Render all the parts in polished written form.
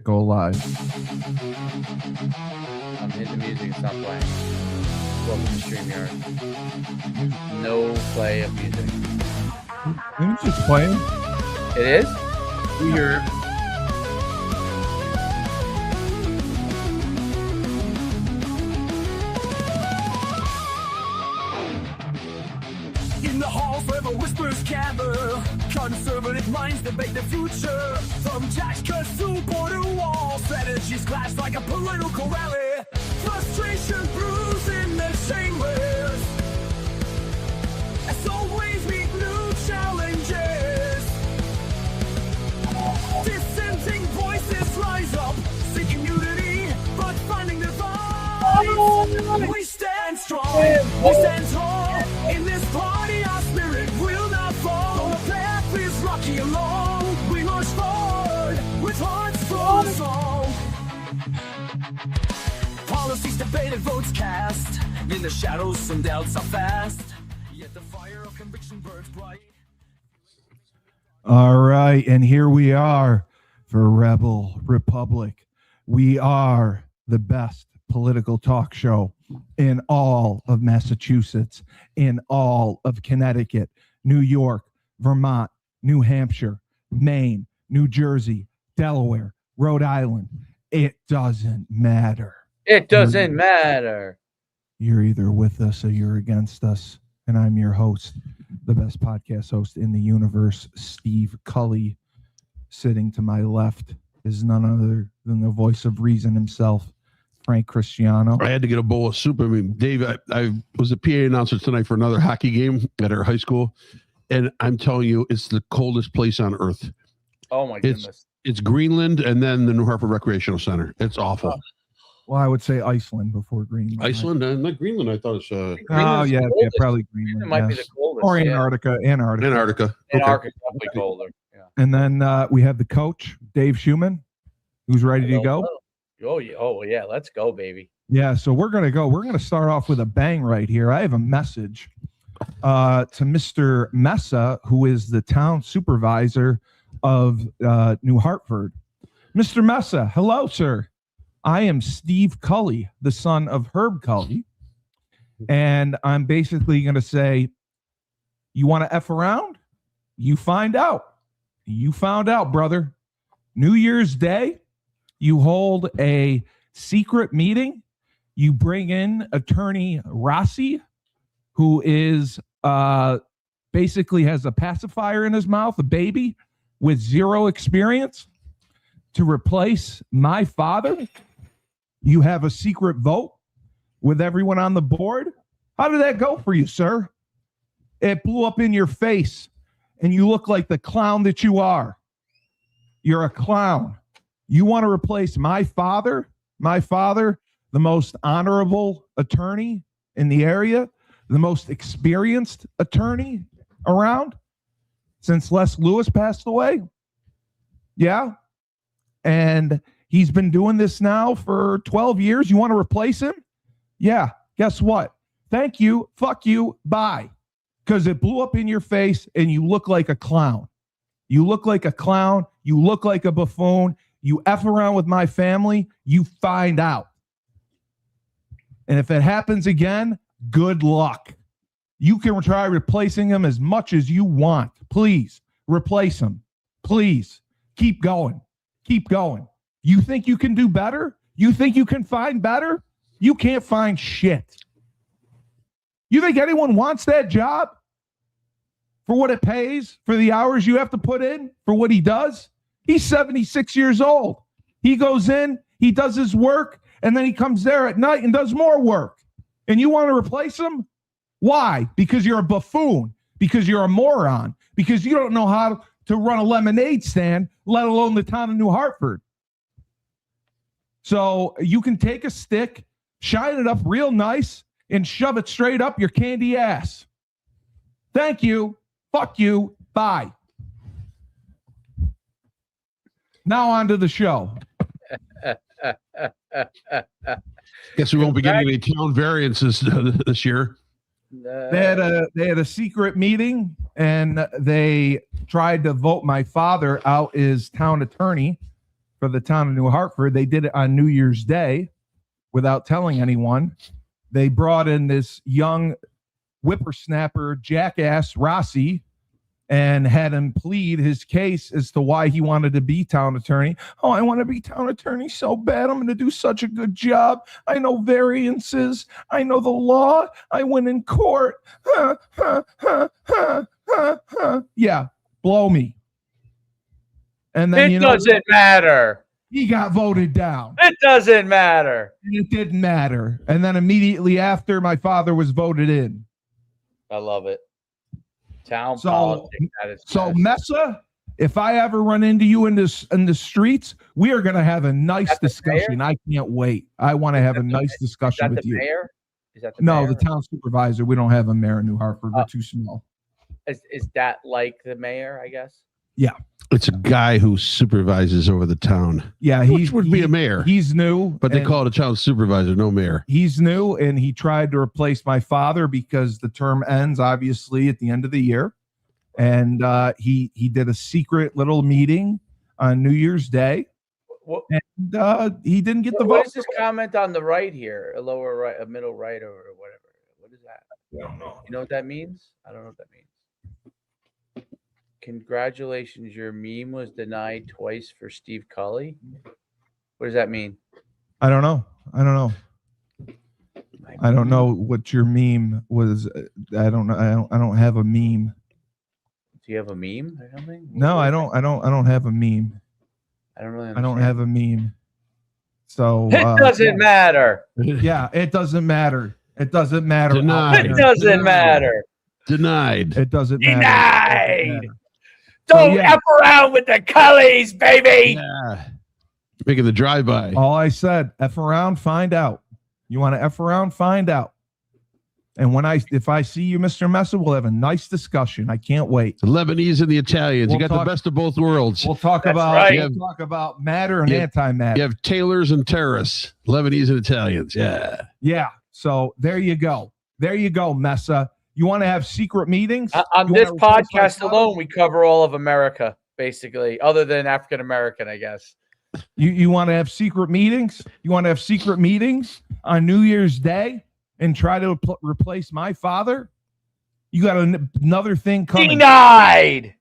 go live. I'm hitting the music. It's not playing. Welcome to StreamYard. No play of music. It's just playing. It is? We hear it. In the halls where the whispers gather, conservative minds debate the future. From tax cuts to border walls, strategies clash like a political rally. Frustration brews in the chambers. As always, meet new challenges. Dissenting voices rise up, seeking unity, but finding divide. We stand strong, we stand tall. In this party, our spirit will not fall. Though the path is rocky and long, we march forward with hearts full of song. Policies debated, votes cast. In the shadows, some doubts are fast. Yet the fire of conviction burns bright. All right, and here we are for Rebel Republic. We are the best political talk show in all of Massachusetts, in all of Connecticut, New York, Vermont, New Hampshire, Maine, New Jersey, Delaware, Rhode Island. It doesn't matter. It doesn't matter. You're either with us or you're against us. And I'm your host, the best podcast host in the universe, Steve Cully. Sitting to my left is none other than the voice of reason himself, Frank Cristiano. I had to get a bowl of soup. I mean, Dave, I was a PA announcer tonight for another hockey game at our high school, and I'm telling you, it's the coldest place on earth. Oh, my goodness. It's Greenland and then the New Hartford Recreational Center. It's awful. Well, I would say Iceland before Greenland. Iceland? Not Greenland. I thought it's... Oh, yeah, probably Greenland. It might be the coldest. Or Antarctica. Antarctica. Antarctica is definitely colder. Yeah. And then we have the coach, Dave Schumann, who's ready to go. Oh, yeah. Let's go, baby. Yeah, so we're going to go. We're going to start off with a bang right here. I have a message to Mr. Mesa, who is the town supervisor of New Hartford. Mr. Mesa, hello, sir. I am Steve Cully, the son of Herb Cully. And I'm basically going to say, you want to F around? You find out. You found out, brother. New Year's Day, you hold a secret meeting. You bring in attorney Rossi, who is basically has a pacifier in his mouth, a baby with zero experience, to replace my father. You have a secret vote with everyone on the board. How did that go for you, sir? It blew up in your face, and you look like the clown that you are. You're a clown. You want to replace my father, the most honorable attorney in the area, the most experienced attorney around since Les Lewis passed away? Yeah. And he's been doing this now for 12 years. You want to replace him? Yeah. Guess what? Thank you. Fuck you. Bye. Because it blew up in your face and you look like a clown. You look like a clown. You look like a buffoon. You F around with my family, you find out. And if it happens again, good luck. You can try replacing him as much as you want. Please replace him. Please keep going. Keep going. You think you can do better? You think you can find better? You can't find shit. You think anyone wants that job for what it pays, for the hours you have to put in, for what he does? He's 76 years old. He goes in, he does his work, and then he comes there at night and does more work. And you want to replace him? Why? Because you're a buffoon, because you're a moron, because you don't know how to run a lemonade stand, let alone the town of New Hartford. So you can take a stick, shine it up real nice, and shove it straight up your candy ass. Thank you. Fuck you. Bye. Now on to the show. Guess we won't be getting any town variances this year. They had a secret meeting, and they tried to vote my father out as town attorney. for the town of New Hartford. They did it on New Year's Day without telling anyone. They brought in this young whippersnapper jackass Rossi and had him plead his case as to why he wanted to be town attorney. Oh, I want to be town attorney so bad. I'm going to do such a good job. I know variances. I know the law. I went in court. Yeah, blow me. And then It doesn't matter. He got voted down. It doesn't matter. It didn't matter. And then immediately after, my father was voted in. I love it. Town politics. So Messa, if I ever run into you in the streets, we are going to have a nice discussion. I can't wait. I want to have a nice discussion with you. Mayor? Is that the no, mayor? The town supervisor. We don't have a mayor in New Hartford. We're too small. Is that like the mayor, I guess? Yeah. It's a guy who supervises over the town. Yeah, he would be a mayor. He's new, but they call it a town supervisor, no mayor. He's new, and he tried to replace my father because the term ends obviously at the end of the year, and he did a secret little meeting on New Year's Day, and he didn't get the vote. What is this comment on the right here? A lower right, a middle right, or whatever. What is that? I don't know. You know what that means? I don't know what that means. Congratulations, your meme was denied twice for Steve Cully. What does that mean? I don't know. I don't know what your meme was. I don't know. I don't have a meme. Do you have a meme or something? No, I don't have a meme. I don't really understand. I don't have a meme. So it doesn't matter. Yeah, it doesn't matter. It doesn't matter. Denied. It doesn't matter. Denied. It doesn't matter. Denied. Don't F around with the Cullys, baby. Yeah. Making the drive-by. All I said, F around, find out. You want to F around, find out. And if I see you, Mr. Messa, we'll have a nice discussion. I can't wait. The Lebanese and the Italians. You got the best of both worlds. We'll talk about matter and antimatter. You have tailors and terrorists, Lebanese and Italians. Yeah. Yeah. So there you go. There you go, Messa. You want to have secret meetings? On this podcast alone, we cover all of America, basically, other than African American, I guess. You want to have secret meetings? You want to have secret meetings on New Year's Day and try to replace my father? You got another thing coming. Denied.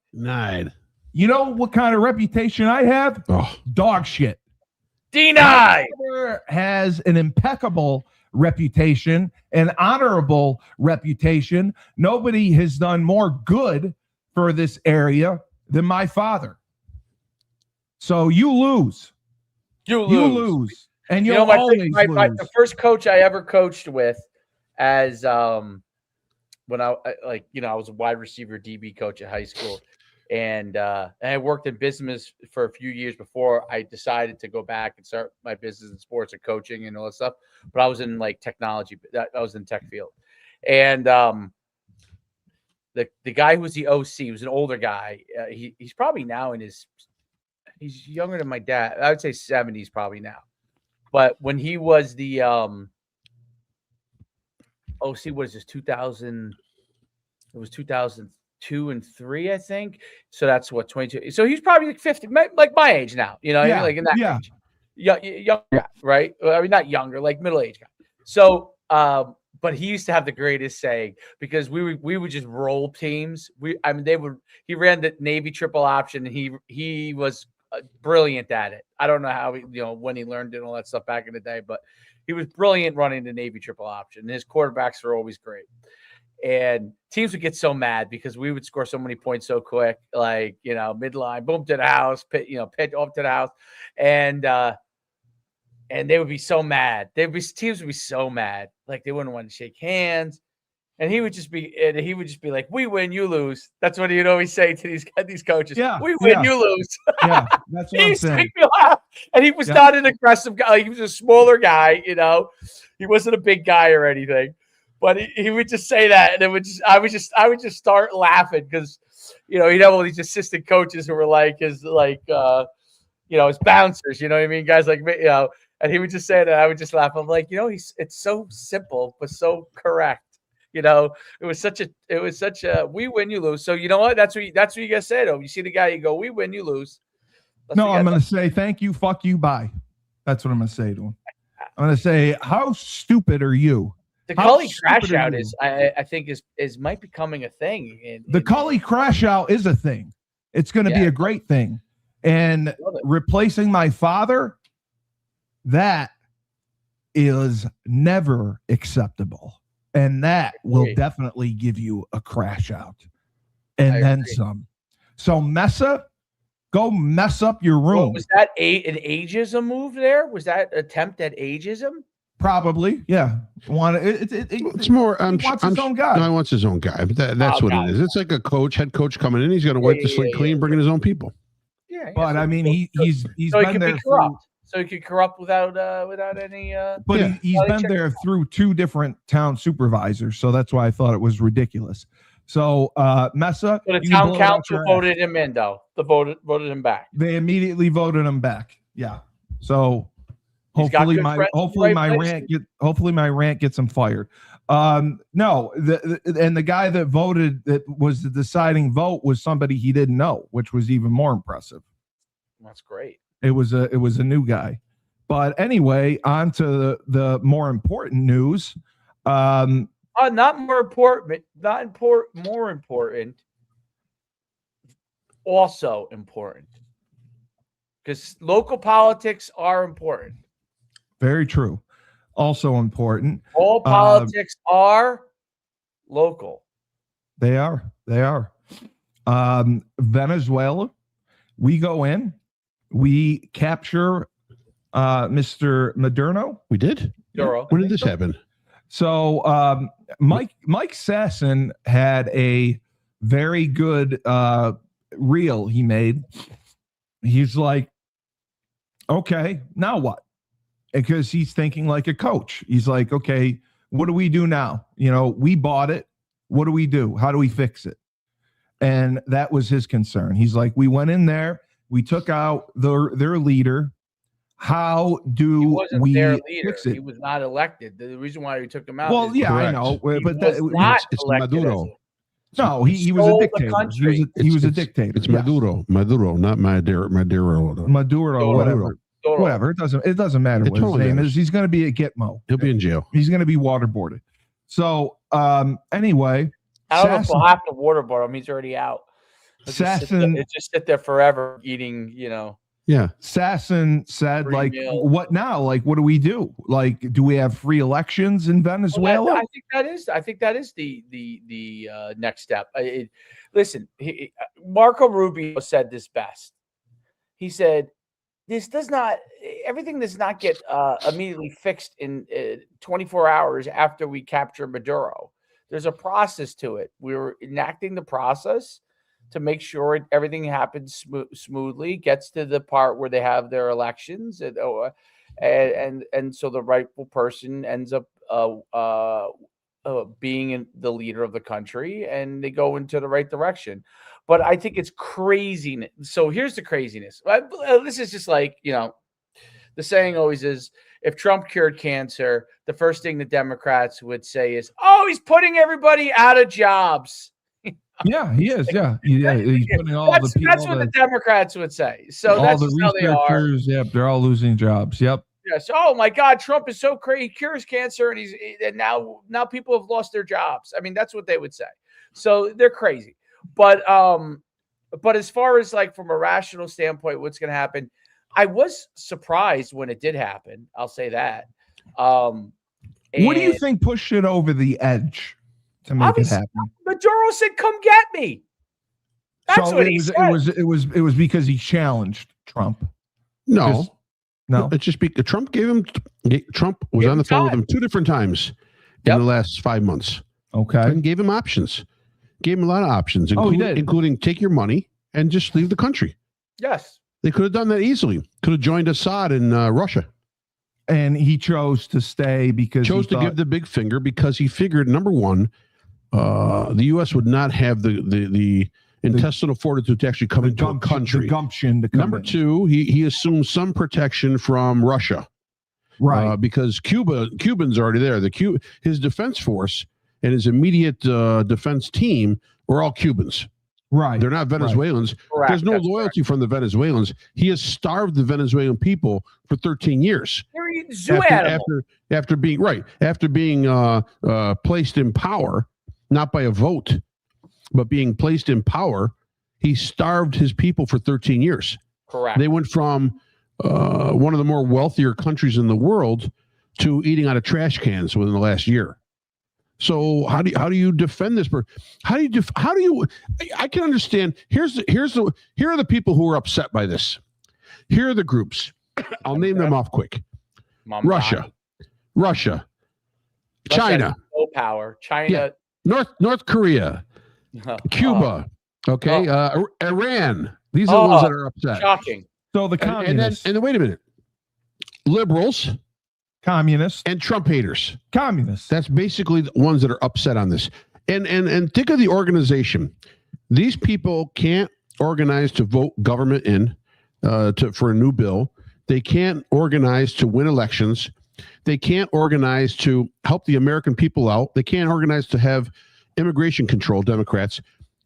You know what kind of reputation I have? Oh. Dog shit. Denied. My father has an impeccable reputation, an honorable reputation. Nobody has done more good for this area than my father. So you lose. You lose. And you'll always lose. The first coach I ever coached with as when I was a wide receiver DB coach at high school. And I worked in business for a few years before I decided to go back and start my business in sports and coaching and all that stuff. But I was in like technology. I was in tech field. And the guy who was the OC, he was an older guy. He's probably now he's younger than my dad. I would say 70s probably now. But when he was the OC, what is this, 2000? It was 2002 and 3, I think. So that's what, 22. So he's probably like 50, like my age now. You know, what I mean? Like in that age. Young guy, right? I mean, not younger, like middle-aged guy. So, but he used to have the greatest saying because we would just roll teams. He ran the Navy triple option, and he was brilliant at it. I don't know how when he learned it and all that stuff back in the day, but he was brilliant running the Navy triple option. And his quarterbacks were always great. And teams would get so mad because we would score so many points so quick, like, midline, boom to the house, pitch off to the house. And they would be so mad. Teams would be so mad. Like they wouldn't want to shake hands. And he would just be like, we win, you lose. That's what he'd always say to these coaches. Yeah. We win, you lose. Yeah, that's what I'm saying. And he was not an aggressive guy. Like, he was a smaller guy, He wasn't a big guy or anything. But he would just say that, and I would just start laughing because, he'd have all these assistant coaches who were like his bouncers, you know what I mean, guys like me, and he would just say that. I would just laugh. I'm like, it's so simple but so correct. It was such a we win, you lose. So you know what? That's what you gotta say though. You see the guy, you go, we win, you lose. No, I'm going to say thank you, fuck you, bye. That's what I'm going to say to him. I'm going to say, how stupid are you? The Cully crash out is, I think, is might becoming a thing. The Cully crash out is a thing. It's going to be a great thing. And replacing my father, that is never acceptable. And that will definitely give you a crash out. And then some. So Mesa, go mess up your room. Well, was that an ageism move there? Was that attempt at ageism? Probably, yeah. It's more. He wants his own guy. No, he wants his own guy. But that's what it is. It's like a head coach coming in. He's going to wipe the slate clean, bringing his own people. Yeah, but I mean, he's so been there. So he could corrupt without any. But he's been there through 2 different town supervisors, so that's why I thought it was ridiculous. So Mesa, so the town council voted him in, though. Voted him back. They immediately voted him back. Yeah. So hopefully my rant gets him fired. No, the guy that voted, that was the deciding vote, was somebody he didn't know, which was even more impressive. That's great. It was a new guy. But anyway, on to the more important news. Not more important. More important. Also important. Because local politics are important. Very true. Also important. All politics are local. They are. Venezuela, we go in, we capture Mr. Maduro. We did? When did this happen? So Mike Sasson had a very good reel he made. He's like, okay, now what? Because he's thinking like a coach. He's like, okay, what do we do now? We bought it. What do we do? How do we fix it? And that was his concern. He's like, we went in there, we took out their leader. How do we fix it? He was not elected. The reason why we took him out. Well, yeah, correct. I know, but it's Maduro. No, he was a dictator. He was a dictator. It's Maduro, not Maduro, whatever. It doesn't matter what his name is. He's going to be a Gitmo. He'll be in jail. He's going to be waterboarded. So anyway, I don't know if we'll have to waterboard him. He's already out. Sasson just sit there forever eating, Yeah. Sasson said, like, what now? Like, what do we do? Like, do we have free elections in Venezuela? Well, I think that is the next step. Listen, Marco Rubio said this best. He said, everything does not get immediately fixed in 24 hours after we capture Maduro. There's a process to it. We're enacting the process to make sure everything happens smoothly, gets to the part where they have their elections, and so the rightful person ends up being the leader of the country, and they go into the right direction. But I think it's crazy. So here's the craziness. This is just like, the saying always is, if Trump cured cancer, the first thing the Democrats would say is, oh, he's putting everybody out of jobs. Yeah, he is. Yeah, he's putting all the people. That's what the Democrats would say. So that's how they are. Yep, they're all losing jobs. Yep. Yes. Oh my God, Trump is so crazy. He cures cancer, and now people have lost their jobs. I mean, that's what they would say. So they're crazy. But as far as like from a rational standpoint, what's going to happen? I was surprised when it did happen. I'll say that. What do you think pushed it over the edge to make it happen? Maduro said, "Come get me." That's what he said. It was because he challenged Trump. No. It's just because Trump was on the phone with him 2 different times in the last 5 months. Okay, and gave him options. Gave him a lot of options, including take your money and just leave the country. Yes. They could have done that easily. Could have joined Assad in Russia. And he chose to stay because give the big finger because he figured, number one, the U.S. would not have the intestinal fortitude to actually come into a country. The gumption to come Number two, he assumed some protection from Russia. Right. Because Cubans are already there. His defense force and his immediate defense team were all Cubans. Right. They're not Venezuelans. Correct. There's no That's loyalty from the Venezuelans. He has starved the Venezuelan people for 13 years. They're eating zoo animals. After being placed in power, not by a vote, but being placed in power, he starved his people for 13 years. Correct. They went from one of the more wealthier countries in the world to eating out of trash cans within the last year. So how do you defend this? How do you? I can understand. Here are the people who are upset by this. Here are the groups. I'll name them off quick. Russia, China, no power. China, North Korea, Cuba. Okay, Iran. These are the ones that are upset. Shocking. So the communists. And then wait a minute. Liberals, communists, and Trump haters. Communists. That's basically the ones that are upset on this. And think of the organization. These people can't organize to vote government in for a new bill. They can't organize to win elections. They can't organize to help the American people out. They can't organize to have immigration control, Democrats.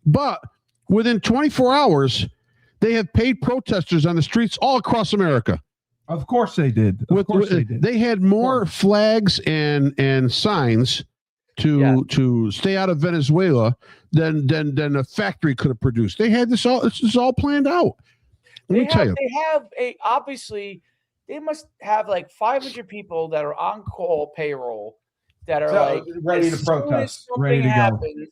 But within 24 hours, they have paid protesters on the streets all across America. Of course they did. They had more flags and signs to stay out of Venezuela than a factory could have produced. They had this all planned out. Let me tell you. They have obviously they must have like 500 people that are on call payroll that are ready to protest, ready to happens, go.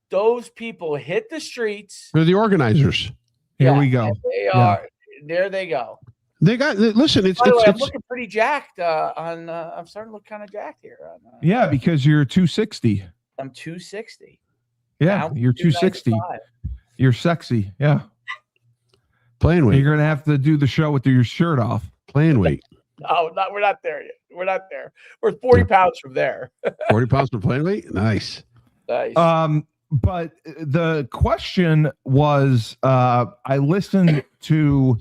Those people hit the streets. They're the organizers. Here we go. They are. There they go. They got. Listen, it's. I'm looking pretty jacked. I'm starting to look kind of jacked here. Yeah, because you're 260. I'm 260. Yeah, you're 260. You're sexy. Yeah. Playing weight. You're gonna have to do the show with your shirt off. Playing weight. No, we're not there yet. We're not there. We're 40 pounds from there. 40 pounds for playing weight. Nice. But the question was, I listened to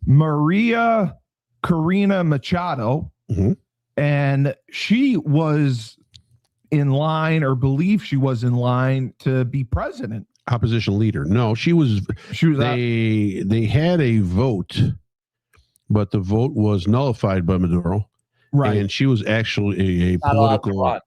Maria Corina Machado, and she was in line, or believed she was in line to be president. Opposition leader. No, she was. They had a vote, but the vote was nullified by Maduro. Right, and she was actually a political.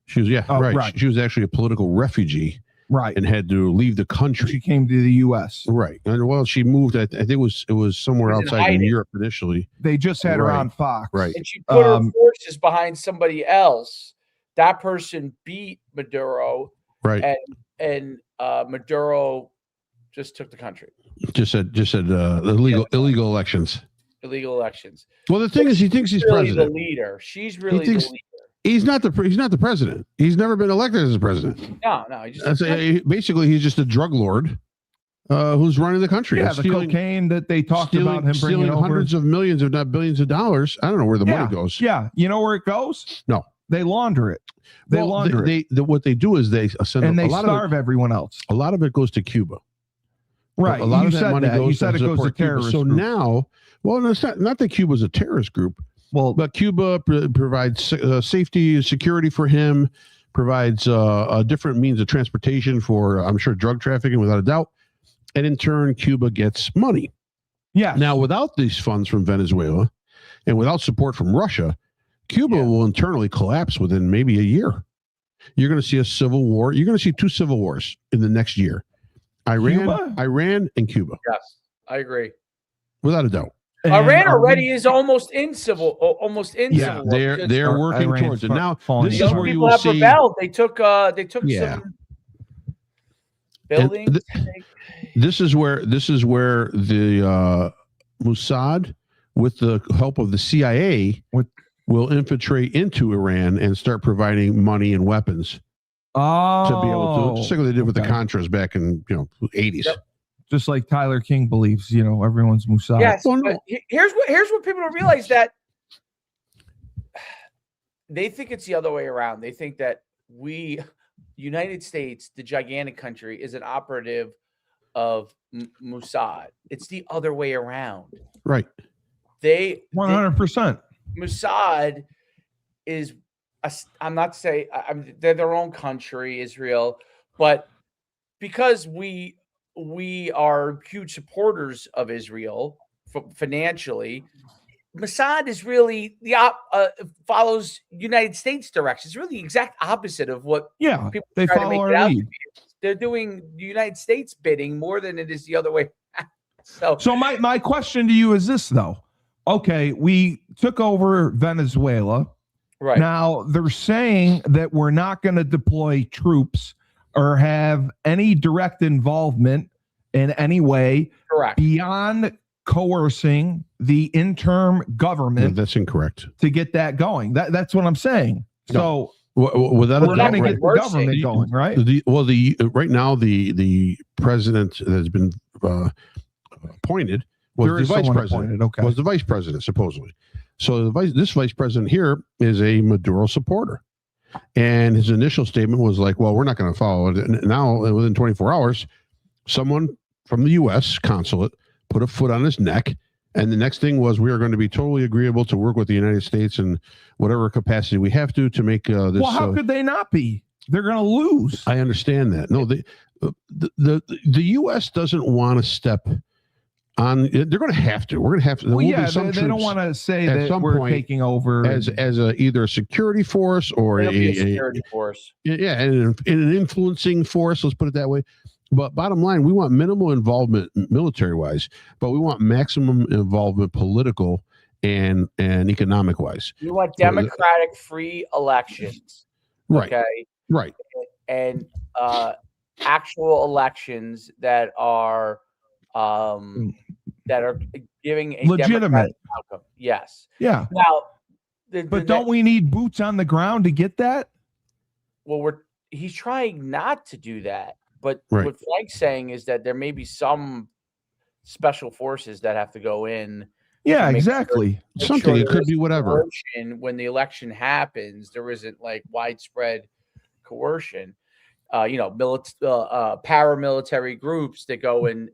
She was right. She was actually a political refugee. Right, and had to leave the country. She came to the U.S. Right, and well, she moved. I think it was somewhere outside in Europe initially. They just had her on Fox. Right, and she put her forces behind somebody else. That person beat Maduro. Right, and Maduro just took the country. Just said illegal elections. Illegal elections. Well, the thing is, he thinks he's really president. The leader. She's really the leader. He's not the president. He's never been elected as a president. No. Basically, he's just a drug lord who's running the country. Yeah, the cocaine that they talked about him bringing over. Hundreds of millions, if not billions of dollars. I don't know where the money goes. Yeah, you know where it goes? No, they launder it. What they do is they send and they starve everyone else. A lot of it goes to Cuba. Right. A lot of that money goes to terrorists. So now, well, no, it's not that Cuba's a terrorist group. Well, but Cuba provides safety, security for him, provides a different means of transportation for, I'm sure, drug trafficking, without a doubt. And in turn, Cuba gets money. Yeah. Now, without these funds from Venezuela and without support from Russia, Cuba will internally collapse within maybe a year. You're going to see a civil war. You're going to see 2 civil wars in the next year. Iran and Cuba. Yes, I agree. Without a doubt. Iran already is almost in civil war. They're working towards it. Now, this is where you will see. Rebelled. They took some buildings. This is where the Mossad, with the help of the CIA, will infiltrate into Iran and start providing money and weapons. To be able to, just like they did with the Contras back in 80s. Yep. Just like Tyler King believes, everyone's Mossad. Yes, but here's what people don't realize, that they think it's the other way around. They think that United States, the gigantic country, is an operative of Mossad. It's the other way around. Right. 100%. Mossad is, I'm not saying they're their own country, Israel, but because we we are huge supporters of Israel financially. Mossad is really follows United States direction. It's really the exact opposite of what people they try to follow make our it out to lead. be. They're doing the United States bidding more than it is the other way. So my question to you is this, though. Okay, we took over Venezuela. Right. Now they're saying that we're not going to deploy troops or have any direct involvement in any way beyond coercing the interim government. That's incorrect. To get that going. That's what I'm saying. No. So without we're a going doubt, to get the government going, right? Right now the president that has been appointed was the vice president. Was the vice president supposedly? So this vice president here is a Maduro supporter, and his initial statement was like, "Well, we're not going to follow it." And now, within 24 hours, someone from the U.S. consulate put a foot on his neck. And the next thing was, we are going to be totally agreeable to work with the United States in whatever capacity we have to make this. Well, how could they not be? They're going to lose. I understand that. No, the U.S. doesn't want to step on. They're going to have to. We're going to have to. Well, yeah, they don't want to say that we're taking over as either a security force or a security force. Yeah, and an influencing force. Let's put it that way. But bottom line, we want minimal involvement military-wise, but we want maximum involvement political and economic-wise. We want democratic, free elections. Right. Okay. Right. And actual elections that are giving a legitimate outcome. Yes. Yeah. Now, but don't we need boots on the ground to get that? Well, he's trying not to do that. But what Frank's saying is that there may be some special forces that have to go in. Yeah, exactly. Something. It could be whatever. When the election happens, there isn't like widespread coercion. Paramilitary groups that go and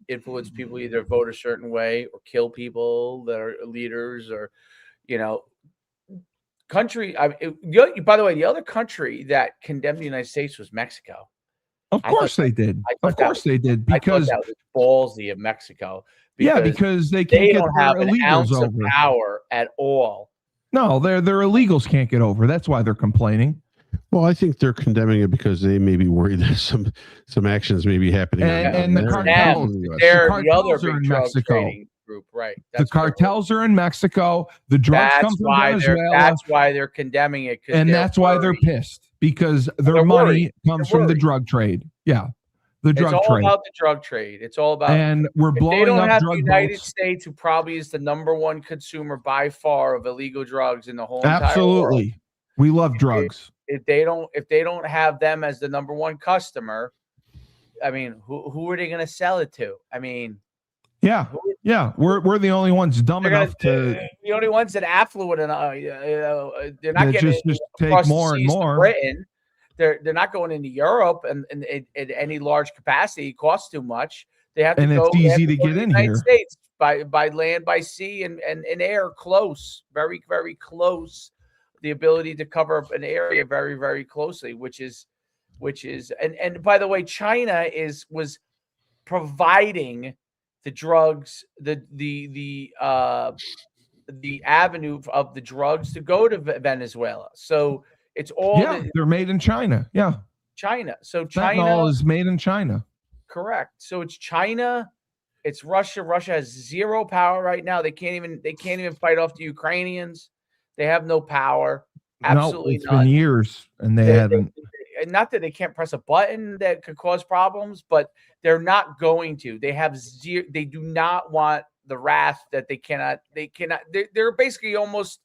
influence people, either vote a certain way or kill people that are leaders, or country. By the way, the other country that condemned the United States was Mexico. Of course they did. Of course they did, because that was ballsy of Mexico. Because they can't don't have an ounce of power at all. No, their illegals can't get over. That's why they're complaining. Well, I think they're condemning it because they may be worried that some actions may be happening. And the cartels, they're the other big drug trading group, right? The cartels are in Mexico. The drugs come from Venezuela. That's why they're condemning it. And that's why they're pissed, because their money comes from the drug trade. Yeah. The drug trade. It's all about the drug trade. It's all about. And we're blowing up drug boats. They don't have the United States, who probably is the #1 consumer by far of illegal drugs in the whole entire world. Absolutely. We love drugs. If they don't have them as the #1 customer, I mean, who are they going to sell it to? I mean, yeah, we're the only ones dumb enough to. The only ones that affluent and they're not getting just take more and more. Britain. They're not going into Europe and in any large capacity. It costs too much. They have to go. And it's easy to get in United States by land, by sea, and air. Close, very, very close. The ability to cover an area very, very closely, which is, and by the way, China was providing the drugs, the avenue of the drugs to go to Venezuela. So it's all they're made in China. Yeah, China. So China fentanyl is made in China. Correct. So it's China. It's Russia. Russia has zero power right now. They can't even fight off the Ukrainians. They have no power. Absolutely it's been years, and they haven't. Not that they can't press a button that could cause problems, but they're not going to. They have zero. They do not want the wrath that they cannot. They're basically almost.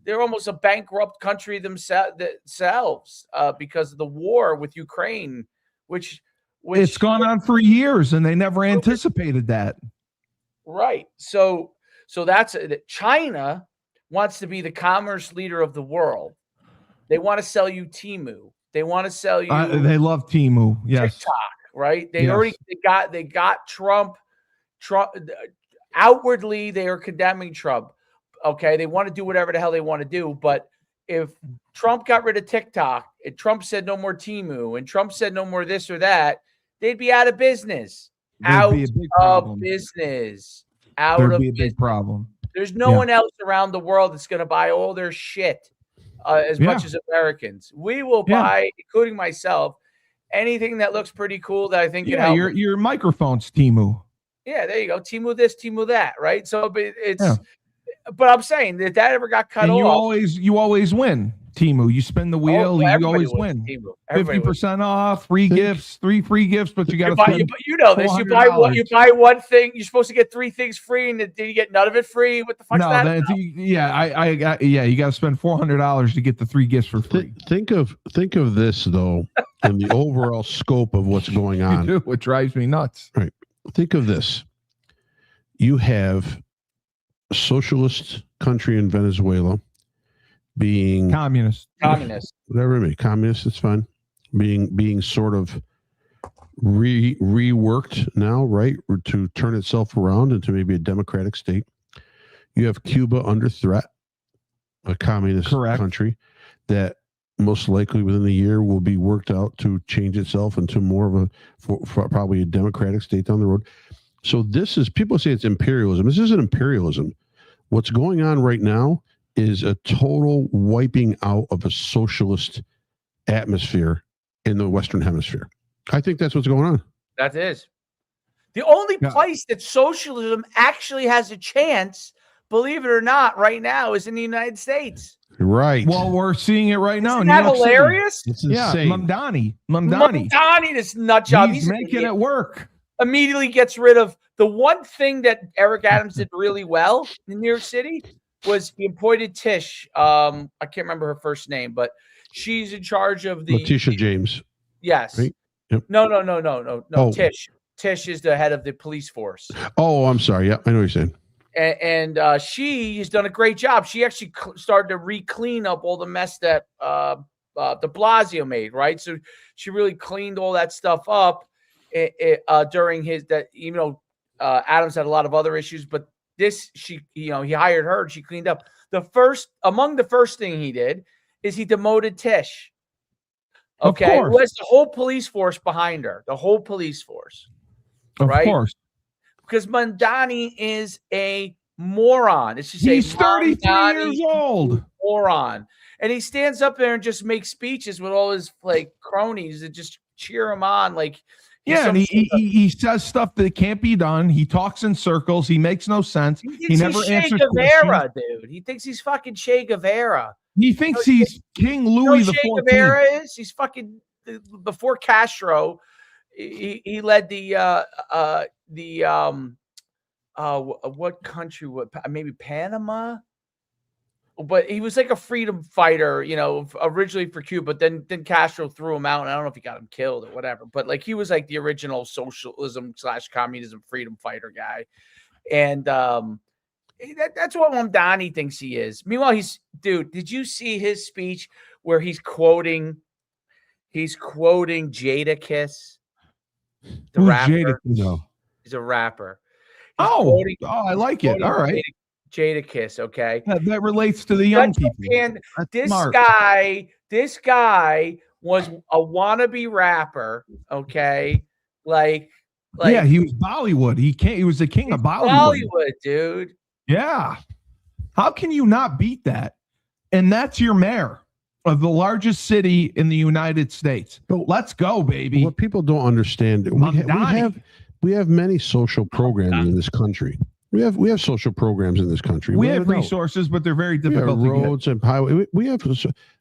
They're almost a bankrupt country themselves because of the war with Ukraine, which it's gone on for years, and they never anticipated that. Right. So that's China wants to be the commerce leader of the world. They want to sell you Temu. They want to sell you. They love Temu. Yes. TikTok. Right. They got Trump. Outwardly, they are condemning Trump. Okay. They want to do whatever the hell they want to do. But if Trump got rid of TikTok and Trump said no more Temu and Trump said no more this or that, they'd be out of business. There'd be a big problem. There'd be a big problem. There's no one else around the world that's going to buy all their shit as much as Americans. We will buy, including myself, anything that looks pretty cool that I think can help. Your microphone's Temu. Yeah, there you go. Temu this, Temu that, right? So but I'm saying that ever got cut off. You always win. Temu, you spin the wheel, you always win. 50% off, free gifts, 3 free gifts, but you got to spend. You know this. You buy one thing. You're supposed to get 3 things free, and then you get none of it free. What the fuck's that? You got to spend $400 to get the 3 gifts for free. Think of this though, in the overall scope of what's going on. You do, what drives me nuts. Right. Think of this. You have a socialist country in Venezuela being communist, whatever it may be, communist, it's fine, being sort of reworked now, right, to turn itself around into maybe a democratic state. You have Cuba under threat, a communist country that most likely within a year will be worked out to change itself into more of probably a democratic state down the road. So this is, people say it's imperialism. This isn't imperialism. What's going on right now is a total wiping out of a socialist atmosphere in the Western Hemisphere. I think that's what's going on. That is. The only place that socialism actually has a chance, believe it or not, right now is in the United States. Right. Well, we're seeing it right now. Isn't that hilarious? It's insane. Mamdani, this nut job. He's making it work. Immediately gets rid of the one thing that Eric Adams did really well in New York City was he appointed Tish. I can't remember her first name, but she's in charge of the Letitia James. Yes. Right? Yep. No. Oh. Tish is the head of the police force. Oh, I'm sorry. Yeah, I know what you're saying. And she has done a great job. She actually started to clean up all the mess that de Blasio made, right? So she really cleaned all that stuff up during his that. You know, Adams had a lot of other issues, but he hired her and she cleaned up. Among the first thing he did is he demoted Tish. Okay, who has the whole police force behind her, the whole police force. Of course. Because Mamdani is a moron. He's 33 years old. Moron. And he stands up there and just makes speeches with all his cronies that just cheer him on. And he says stuff that can't be done. He talks in circles. He makes no sense. He never answers questions. Dude. He thinks he's fucking Che Guevara. He thinks he's King Louis the 14th. Che Guevara is? He's fucking before Castro. He led what country? Maybe Panama. But he was like a freedom fighter, originally for Cuba. But then Castro threw him out, and I don't know if he got him killed or whatever. But he was like the original socialism / communism freedom fighter guy, and that's what Mamdani thinks he is. Meanwhile, did you see his speech where he's quoting Jadakiss, the rapper? Jadakiss? No. He's a rapper. I like it. All right. Jadakiss, okay? That relates to the young people. This guy was a wannabe rapper, okay? Yeah, he was Bollywood. He was the king of Bollywood. Bollywood, dude. Yeah. How can you not beat that? And that's your mayor of the largest city in the United States. Let's go, baby. What people don't understand, we have many social programs in this country. We have social programs in this country. We have resources, but they're very difficult to get. Roads and highways. We have,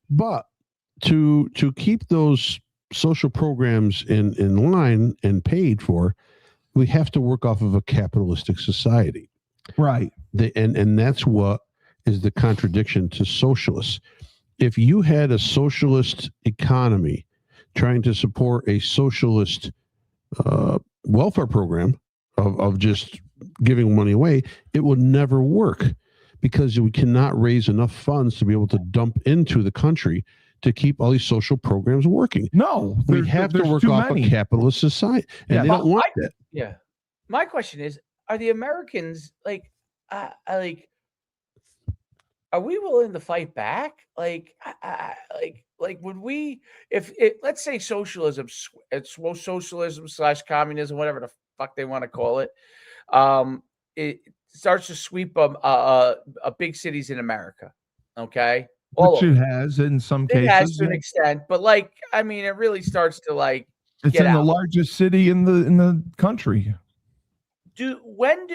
but to keep those social programs in line and paid for, we have to work off of a capitalistic society. Right. And that's what is the contradiction to socialists. If you had a socialist economy trying to support a socialist welfare program of just giving money away, it will never work because we cannot raise enough funds to be able to dump into the country to keep all these social programs working. No, we have to work off a capitalist society, and they don't want that. Yeah. My question is, are the Americans are we willing to fight back? Like, would we, if it, let's say socialism, it's socialism / communism, whatever the fuck they want to call it, it starts to sweep big cities in America. Okay, which it has in some cases. It has to an extent, but like, I mean, it really starts to like. It's in the largest city in the country. When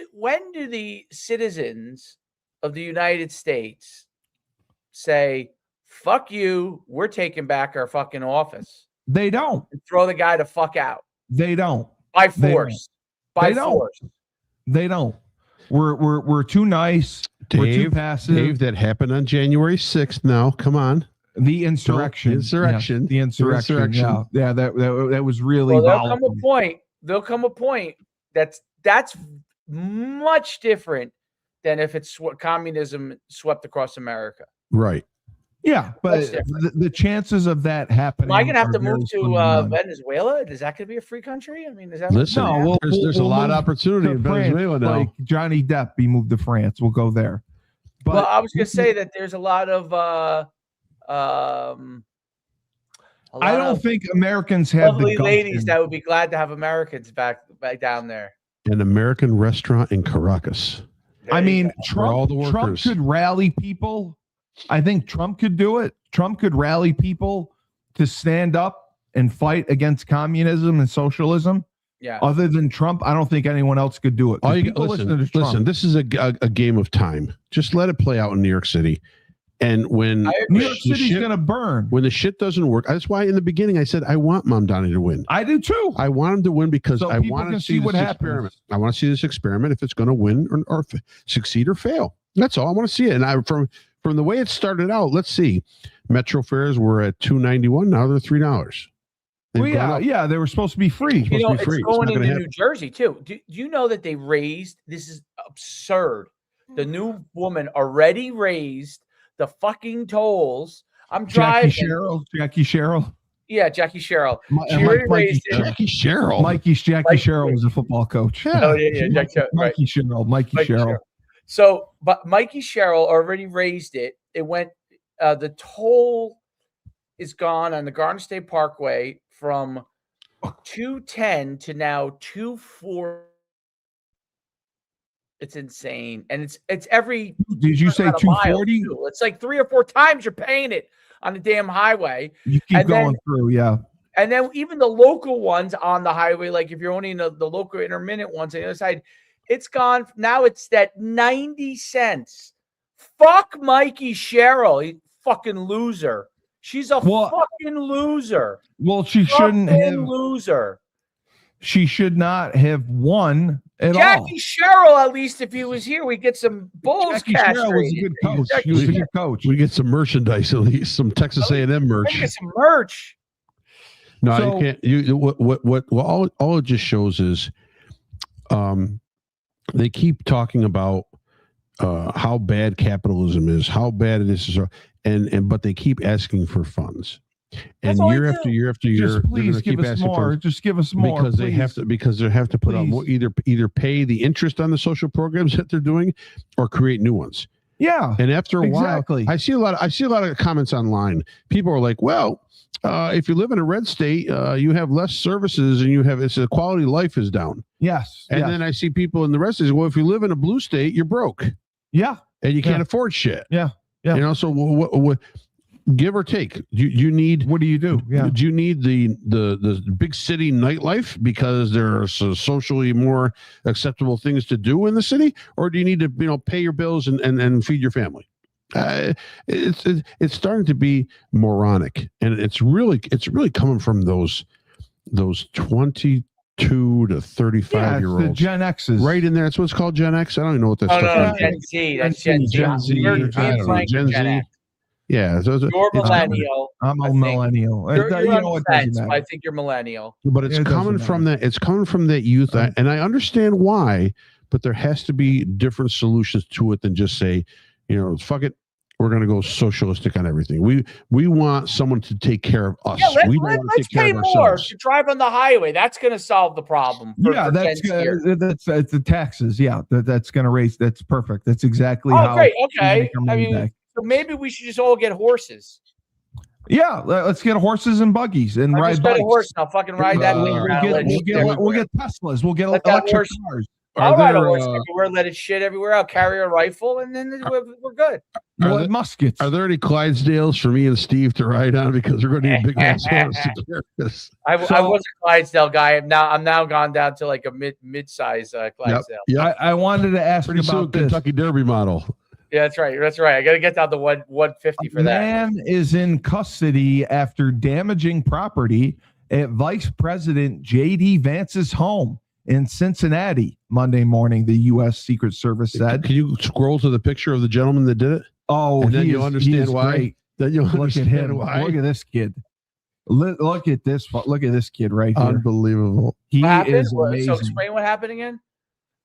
do the citizens of the United States say, fuck you, we're taking back our fucking office? They don't. And throw the guy the fuck out. They don't. By force. By force. They don't. We're too nice. Dave, we're too passive. Dave, that happened on January 6th now. Come on. The insurrection. Yeah, the insurrection. Yeah, that was really There'll come a point that's much different than if it's what communism swept across America. Right. Yeah, but the chances of that happening. Am I gonna have to move to Venezuela? Is that gonna be a free country? I mean, is that there's a lot of opportunity in Venezuela now. Like Johnny Depp, he moved to France. We'll go there. But well, I was gonna say that there's a lot of I don't think Americans have lovely ladies that would be glad to have Americans back down there. An American restaurant in Caracas. I mean, Trump could rally people. I think Trump could do it. Trump could rally people to stand up and fight against communism and socialism. Yeah. Other than Trump, I don't think anyone else could do it. Listen, this is a game of time. Just let it play out in New York City. And when New York City's going to burn. When the shit doesn't work. That's why in the beginning I said I want Mamdani to win. I do too. I want him to win because I want to see what happens. I want to see this experiment if it's going to win or succeed or fail. That's all. I want to see it. And from the way it started out, let's see. Metro fares were at $2.91. Now they're $3. Well, yeah, they were supposed to be free. It's going into New Jersey too. Do you know that they raised? This is absurd. The new woman already raised the fucking tolls. I'm driving. Jackie Sherrill. Yeah, Jackie Sherrill. Jackie Sherrill. Jackie Sherrill was a football coach. Yeah. Oh yeah, Mikey Sherrill. So, but Mikey Sherrill already raised it. It went. The toll is gone on the Garden State Parkway from $2.10 to now $2.40. It's insane, and it's every. Did you say $2.40? It's like 3 or 4 times you're paying it on the damn highway. You keep going through, yeah. And then even the local ones on the highway, like if you're only in the local intermittent ones on the other side, it's gone. Now it's at 90 cents. Fuck Mikey Sherrill, you fucking loser. She's a fucking loser. Well, she shouldn't have. Loser. She should not have won at all. Jackie Sherrill, at least if he was here, we get some bulls. Jackie Sherrill was a good coach. He was a good coach. We get some merchandise, at least some Texas A&M merch. We get some merch. No, you can't. What all it just shows is, they keep talking about how bad capitalism is, how bad it is, but they keep asking for funds. And year after year after year, please give us more. Just give us more because they have to put out more, either pay the interest on the social programs that they're doing, or create new ones. Yeah, and after a while, I see a lot of comments online. People are like, "Well, if you live in a red state, you have less services, and the quality of life is down." Yes, and then I see people in the rest say, "Well, if you live in a blue state, you're broke." Yeah, and you can't afford shit. Yeah. You know, so what? Give or take, you need. What do you do? Yeah. Do you need the big city nightlife because there are socially more acceptable things to do in the city, or do you need to pay your bills and feed your family? It's starting to be moronic, and it's really coming from those 22 to 35-year-olds. The Gen X's right in there. That's what's called Gen X. I don't even know what that's. No, Gen Z. That's Gen Z. Gen Z. Yeah, you're millennial. I'm a millennial. You're I think you're millennial. But it's coming from that. It's coming from that youth, and I understand why. But there has to be different solutions to it than just say, fuck it, we're going to go socialistic on everything. We want someone to take care of us. Yeah, let's pay more to drive on the highway. That's going to solve the problem. That's the taxes. Yeah, that's going to raise. That's perfect. That's exactly how. Great. Okay. So maybe we should just all get horses. Yeah, let's get horses and buggies and ride bikes. A horse and I'll fucking ride that. We'll get Teslas. We'll get electric cars. I'll ride a horse everywhere, let it shit everywhere. I'll carry a rifle, and then we're good. Muskets. Are there any Clydesdales for me and Steve to ride on? Because we're going to need big ass horse to carry this. I was a Clydesdale guy. I'm now gone down to like a mid-size Clydesdale. Yep. I wanted to ask Pretty about this Kentucky Derby model. Yeah, that's right. I got to get down to 150 for that. Man is in custody after damaging property at Vice President J.D. Vance's home in Cincinnati Monday morning, the U.S. Secret Service said. Can you scroll to the picture of the gentleman that did it? Oh, and then you'll understand why. Great. Then you'll look understand at him. why. Look at this kid. Look at this. Look at this kid right here. Unbelievable. He is amazing. So explain what happened again.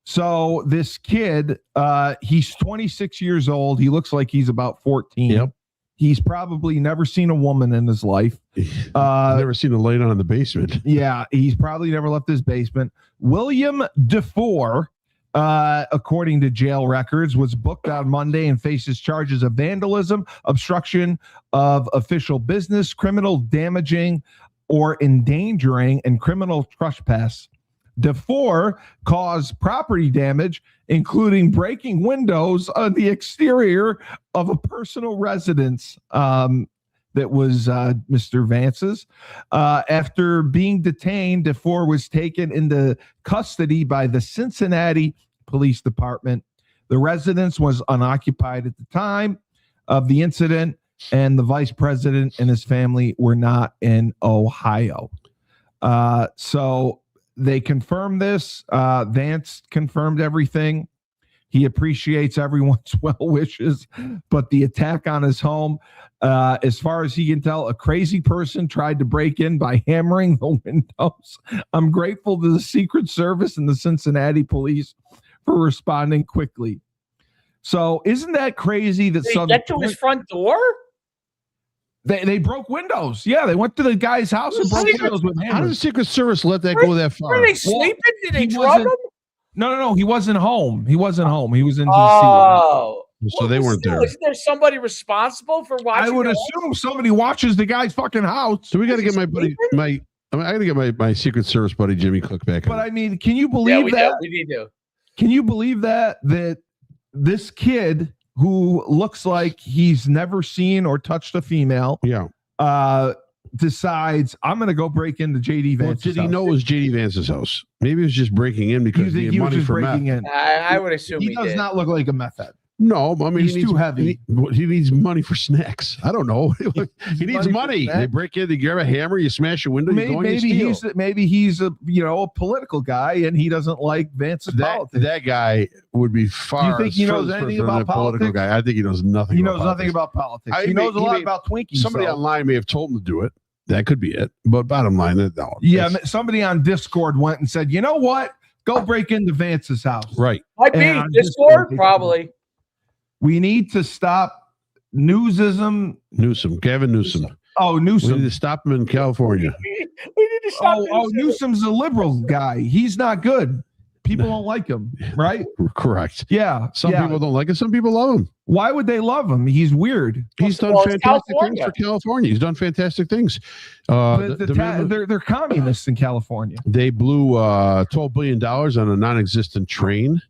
So this kid, he's 26 years old. He looks like he's about 14. Yep. He's probably never seen a woman in his life. Never seen a light on in the basement. Yeah, he's probably never left his basement. William DeFore, according to jail records, was booked on Monday and faces charges of vandalism, obstruction of official business, criminal damaging or endangering, and criminal trespass. DeFore caused property damage, including breaking windows on the exterior of a personal residence that was Mr. Vance's. After being detained, DeFore was taken into custody by the Cincinnati Police Department. The residence was unoccupied at the time of the incident, and the vice president and his family were not in Ohio. So they confirmed this. Vance confirmed everything. He appreciates everyone's well wishes, but the attack on his home, as far as he can tell, a crazy person tried to break in by hammering the windows. I'm grateful to the Secret Service and the Cincinnati police for responding quickly. So isn't that crazy that they get to his front door? They broke windows. Yeah, they went to the guy's house and broke windows with hammers. How did the Secret Service let that go that far? Were they sleeping? Did they drug him? No. He wasn't home. He was in DC. Oh. So they weren't there. Is there somebody responsible for watching? I would assume somebody watches the guy's fucking house. So we got to get my buddy, I got to get my Secret Service buddy, Jimmy Cook, back. But I mean, can you believe that? We need to. Can you believe that this kid who looks like he's never seen or touched a female, decides I'm going to go break into JD Vance's house. Did he know it was JD Vance's house? Maybe he was just breaking in because he had money for meth. I would assume he does not look like a meth head. No, I mean, he's too heavy. He needs money for snacks. I don't know. He needs money. They break in, they grab a hammer, you smash a window, maybe he's a political guy and he doesn't like Vance's politics. That guy would be far. Do you think he knows anything about politics? Guy. I think he knows nothing. He knows nothing about politics. He knows a lot about Twinkies. Somebody online may have told him to do it. That could be it. But bottom line, no. Yeah, somebody on Discord went and said, you know what? Go break into Vance's house. Right. Might be Discord, probably. We need to stop Gavin Newsom. Oh, Newsom. We need to stop him in California. We need to stop Newsom's a liberal guy. He's not good. People don't like him, right? Correct. Yeah. Some people don't like him. Some people love him. Why would they love him? He's weird. He's done fantastic things for California. He's done fantastic things. They're communists in California. They blew $12 billion on a non-existent train,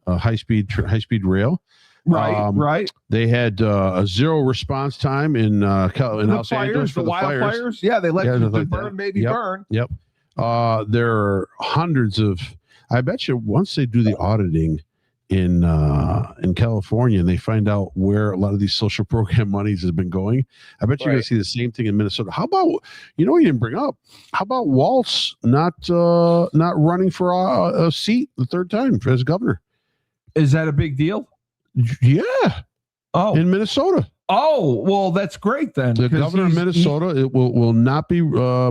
high-speed rail. Right. They had a zero response time in Los Angeles for the wildfires. Yeah, they let it burn, burn. Yep. There are hundreds of. I bet you once they do the auditing in California and they find out where a lot of these social program monies has been going, I bet you're going to see the same thing in Minnesota. How about you didn't bring up? How about Waltz not running for a seat the third time as governor? Is that a big deal? Yeah. Oh, in Minnesota. Oh, well, that's great then. The governor of Minnesota will not be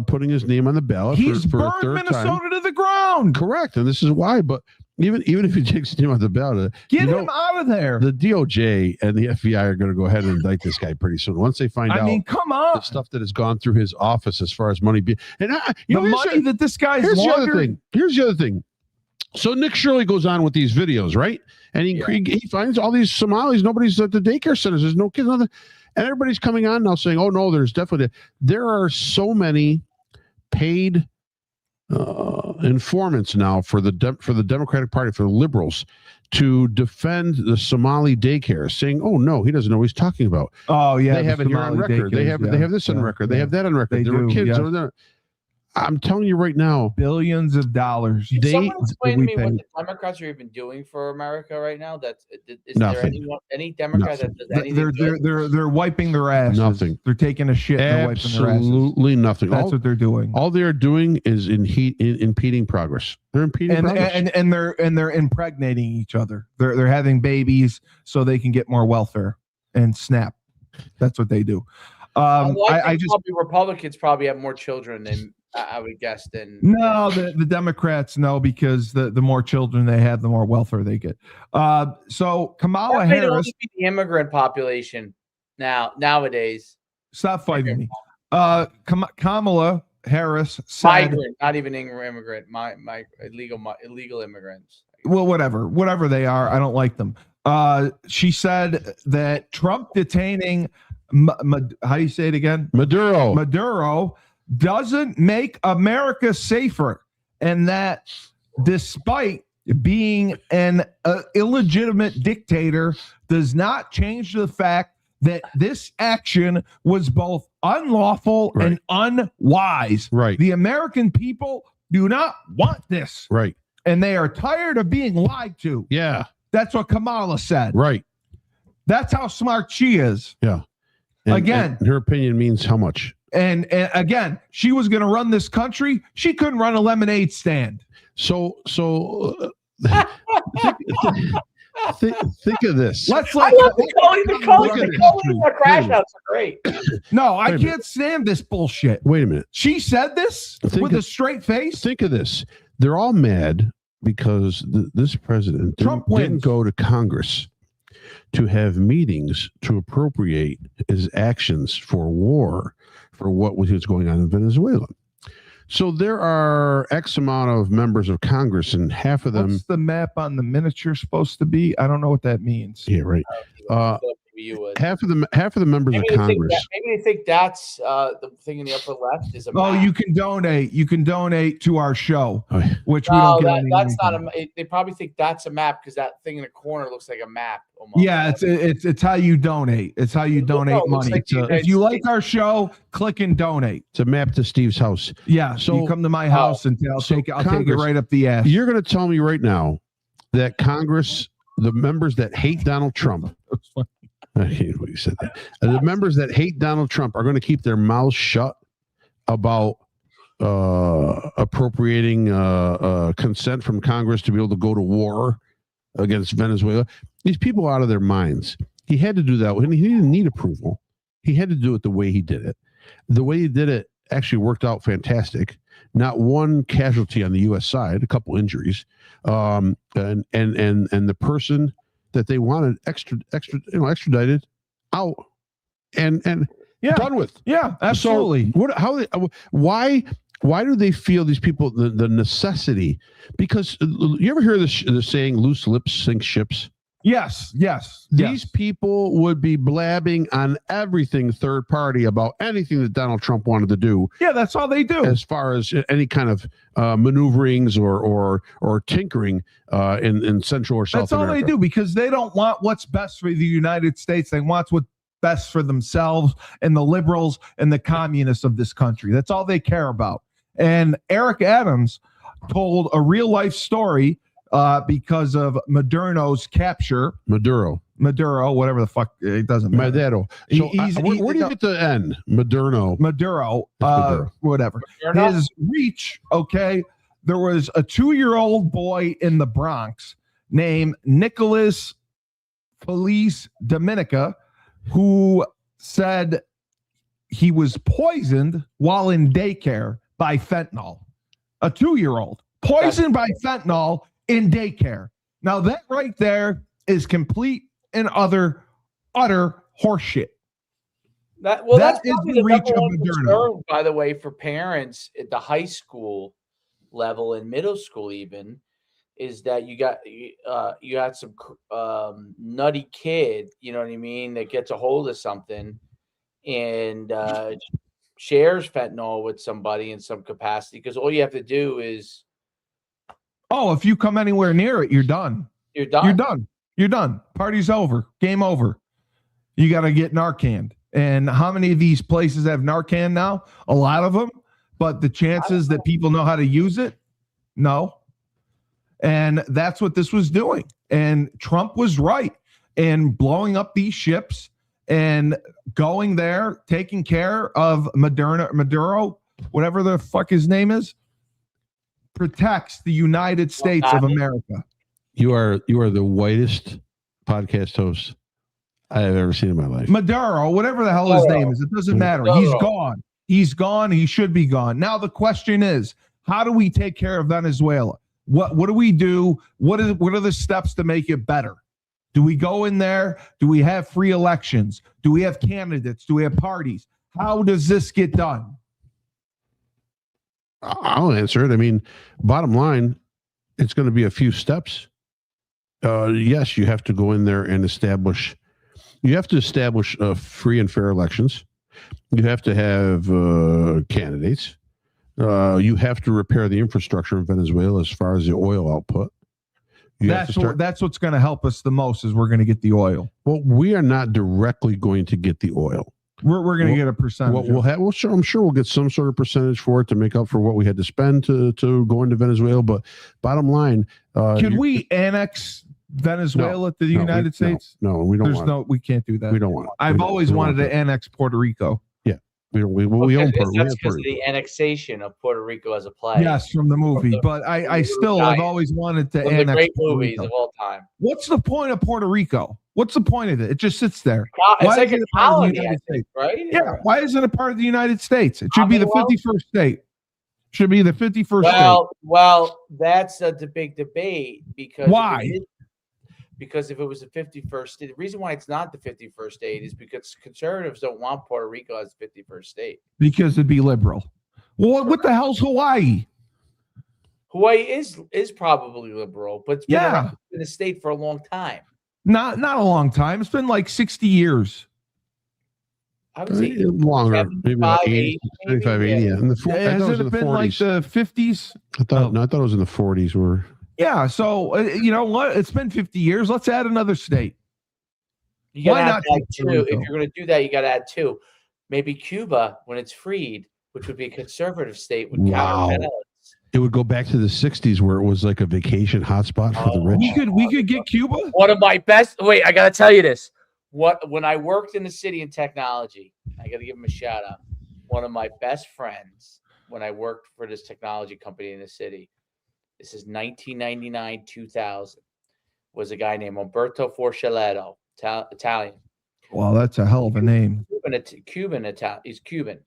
putting his name on the ballot for a third Minnesota time. to the ground. Correct, and this is why. But even if he takes his name on the ballot, get him out of there. The DOJ and the FBI are going to go ahead and indict this guy pretty soon. Once they find out, come on, the stuff that has gone through his office as far as money being, and money that this guy's here's the other thing. So Nick Shirley goes on with these videos, right? And he finds all these Somalis. Nobody's at the daycare centers. There's no kids. Nothing. And everybody's coming on now saying, "Oh no, there's definitely there are so many paid informants now for the Democratic Party, for the liberals, to defend the Somali daycare, saying, "Oh no, he doesn't know what he's talking about." Oh yeah, they have it here on record. They have this on record. They have that on record. There were kids over there. I'm telling you right now, billions of dollars. Can someone explain to me what the Democrats are even doing for America right now? There any Democrat that does anything? They're wiping their asses. Nothing. They're taking a shit. Absolutely nothing. That's what they're doing. All they're doing is impeding progress. They're impeding progress, and they're impregnating each other. They're having babies so they can get more welfare and SNAP. That's what they do. I just Republicans probably have more children than I would guess. No, the Democrats no, because the more children they have, the more welfare they get. So Kamala Harris, the immigrant population nowadays. Stop fighting me. Kamala Harris said, migrant, not even immigrant. My illegal immigrants. Well, whatever they are, I don't like them. She said that Trump detaining how do you say it again? Maduro doesn't make America safer, and that despite being an illegitimate dictator does not change the fact that this action was both unlawful and unwise. Right. The American people do not want this. Right. And they are tired of being lied to. Yeah. That's what Kamala said. Right. That's how smart she is. Yeah. And her opinion means how much? And again, she was going to run this country. She couldn't run a lemonade stand. So think of this. Let's like the crash outs are great. No, I can't stand this bullshit. Wait a minute. She said this with a straight face. Think of this. They're all mad because this president didn't go to Congress to have meetings to appropriate his actions for war, for what was going on in Venezuela. So there are X amount of members of Congress, and half of them. What's the map on the miniature supposed to be? I don't know what that means. Yeah, right. Half of the members of Congress. Maybe they think that's the thing in the upper left is a map. Oh, you can donate. You can donate to our show, which we don't get. That's not a. They probably think that's a map because that thing in the corner looks like a map. Almost. Yeah, it's how you donate. It's how you donate money. Like if you like our show, click and donate. It's a map to Steve's house. Yeah, so you come to my house and I'll take it right up the ass. You're going to tell me right now that Congress, the members that hate Donald Trump. I hate what you said that. The members that hate Donald Trump are going to keep their mouths shut about appropriating consent from Congress to be able to go to war against Venezuela. These people are out of their minds. He had to do that. He didn't need approval. He had to do it the way he did it. The way he did it actually worked out fantastic. Not one casualty on the U.S. side, a couple injuries, and the person that they wanted extradited out and done with. Yeah, absolutely. So why do they feel, these people, the necessity? Because you ever hear the saying, loose lips sink ships? Yes. These people would be blabbing on everything third party about anything that Donald Trump wanted to do. Yeah, that's all they do. As far as any kind of maneuverings or tinkering in Central or South America. That's all they do, because they don't want what's best for the United States. They want what's best for themselves and the liberals and the communists of this country. That's all they care about. And Eric Adams told a real life story because of Maduro's capture. Maduro, whatever the fuck, it doesn't matter. Maduro. So where do you get the N? Maduro, whatever. His reach, okay. There was a 2-year-old boy in the Bronx named Nicholas Felice Dominica who said he was poisoned while in daycare by fentanyl. A 2-year-old poisoned by fentanyl in daycare. Now that right there is complete and utter horseshit. That's the reach of concern, by the way, for parents at the high school level and middle school even, is that you had some nutty kid, you know what I mean, that gets a hold of something and shares fentanyl with somebody in some capacity, because all you have to do is if you come anywhere near it, you're done. You're done. You're done. You're done. Party's over. Game over. You got to get Narcan. And how many of these places have Narcan now? A lot of them. But the chances that people know how to use it, no. And that's what this was doing. And Trump was right in blowing up these ships and going there, taking care of Maduro, whatever the fuck his name is, protects the United States of America. You are the whitest podcast host I have ever seen in my life. Maduro, whatever the hell his name is, it doesn't matter. He's gone. He's gone. He should be gone. Now the question is, how do we take care of Venezuela? What do we do? What are the steps to make it better? Do we go in there? Do we have free elections? Do we have candidates? Do we have parties? How does this get done? I'll answer it. I mean, bottom line, it's going to be a few steps. Yes, you have to go in there and establish free and fair elections. You have to have candidates. You have to repair the infrastructure in Venezuela as far as the oil output. That's what's going to help us the most, is we're going to get the oil. Well, we are not directly going to get the oil. We're going to get a percentage. I'm sure we'll get some sort of percentage for it to make up for what we had to spend to go into Venezuela. But bottom line, can we annex Venezuela to the United States? No, we don't. We can't do that. We don't want it. I've always wanted to annex Puerto Rico. Yeah, we own Puerto Rico. That's because of the annexation of Puerto Rico as a play. Yes, from the movie. But I still have always wanted to annex. The great movies of all time. What's the point of Puerto Rico? What's the point of it? It just sits there. It's like a colony, right? Yeah. Why isn't it part of the United States? It should be the 51st state. Should be the 51st state. Well, that's the big debate, because why? Because if it was the 51st state, the reason why it's not the 51st state is because conservatives don't want Puerto Rico as the 51st state. Because it'd be liberal. Well, what the hell's Hawaii? Hawaii is probably liberal, but it's been in the state for a long time. Not a long time. It's been like 60 years. I would say longer, maybe like 80, 75, 80. Yeah. Has it been like the 50s? I thought it was in the 40s. Yeah, so you know what? It's been 50 years. Let's add another state. Why not add two? If you're going to do that, you got to add two. Maybe Cuba, when it's freed, which would be a conservative state, would counter. It would go back to the 60s, where it was like a vacation hotspot for the rich. We could get Cuba. One of my best. Wait, I got to tell you this. When I worked in the city in technology, I got to give him a shout out. One of my best friends, when I worked for this technology company in the city, this is 1999, 2000, was a guy named Umberto Forcelletto, Italian. Well, that's a hell of a name. He's Cuban.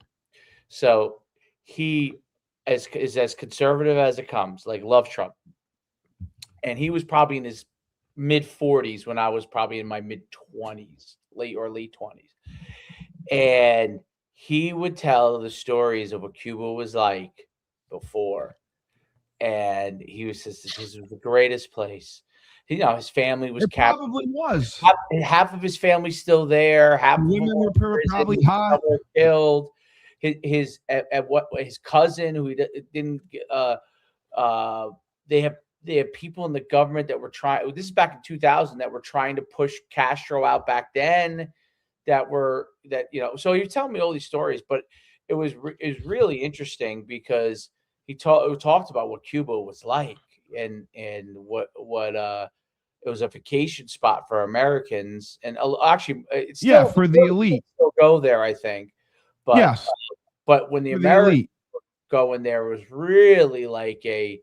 So he is as conservative as it comes, like love Trump. And he was probably in his mid 40s when I was probably in my mid 20s, late 20s. And he would tell the stories of what Cuba was like before. And he says this was the greatest place. You know, his family was captured. Probably was. Half of his family's still there. Half of women were probably hot. Killed. His cousin who he didn't. They have people in the government that were trying. This is back in 2000 that were trying to push Castro out back then. So you're telling me all these stories, but it was really interesting because he talked about what Cuba was like and what it was a vacation spot for Americans, and actually it's still, for the elite still go there, I think. But yes, but when the Americans go in there, it was really like a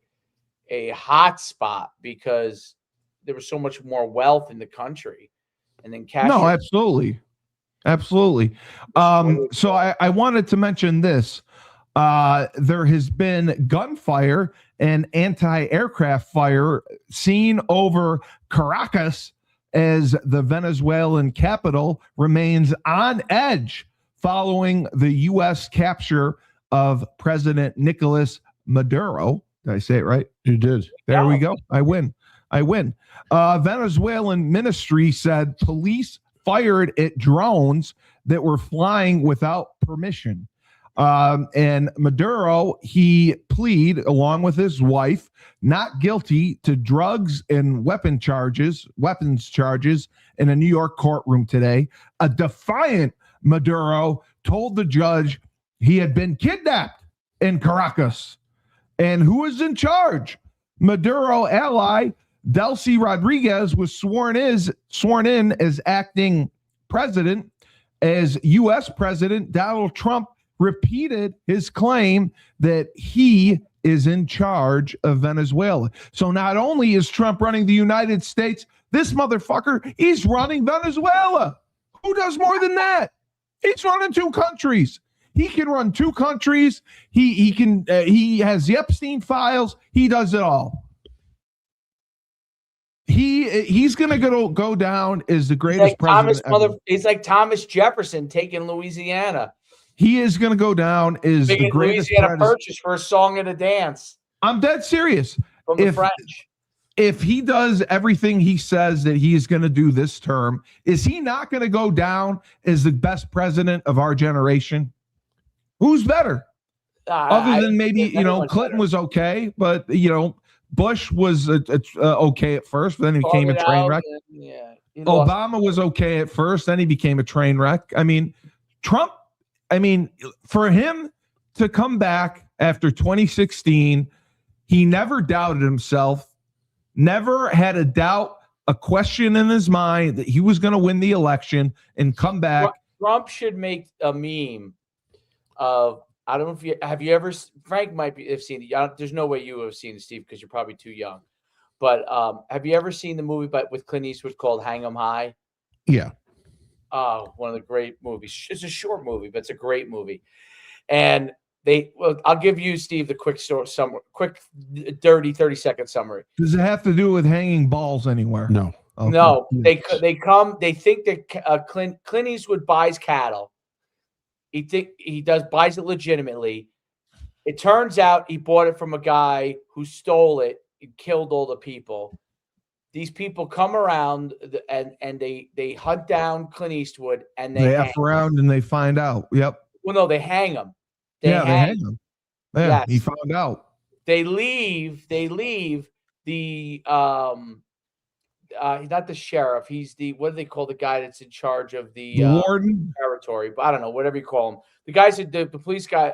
hot spot because there was so much more wealth in the country, and then cash. No, absolutely. So I wanted to mention this. There has been gunfire and anti-aircraft fire seen over Caracas as the Venezuelan capital remains on edge following the U.S. capture of President Nicolas Maduro Did I say it right? You did. There we go. I win. Venezuelan ministry said police fired at drones that were flying without permission. And Maduro, he plead along with his wife, not guilty to drugs and weapons charges in a New York courtroom today. A defiant Maduro told the judge he had been kidnapped in Caracas. And who is in charge? Maduro ally Delcy Rodriguez was sworn in as acting president, as U.S. President Donald Trump repeated his claim that he is in charge of Venezuela. So not only is Trump running the United States, this motherfucker, he's running Venezuela. Who does more than that? He's running 2 countries. He can run 2 countries. He has the Epstein files. He does it all. He's gonna go down as the greatest president ever. He's like Thomas Jefferson taking Louisiana. He is going to go down as the greatest Louisiana Purchase for a song and a dance. I'm dead serious. From the French. If he does everything he says that he is going to do this term, is he not going to go down as the best president of our generation? Who's better? Other than maybe, Clinton was okay, but, Bush was okay at first, but then he became a train wreck. Obama was okay at first, then he became a train wreck. I mean, Trump, for him to come back after 2016, he never doubted himself, never had a question in his mind that he was going to win the election and come back. Trump should make a meme of, I don't know if you ever, Frank might have seen it. There's no way you have seen it, Steve, because you're probably too young. But have you ever seen the movie with Clint Eastwood called Hang 'em High? Yeah. One of the great movies. It's a short movie, but it's a great movie. And I'll give you, Steve, the quick dirty 30-second summary. Does it have to do with hanging balls anywhere? No. Okay. No. They think that Clint Eastwood buys cattle. He buys it legitimately. It turns out he bought it from a guy who stole it and killed all the people. These people come around and they hunt down Clint Eastwood and they F around and they find out. Yep. Well, no, they hang him. They hang him. Yeah, yes. He found out. They leave the not the sheriff. He's what do they call the guy that's in charge of the warden territory? But I don't know, whatever you call him. The guys the police guy.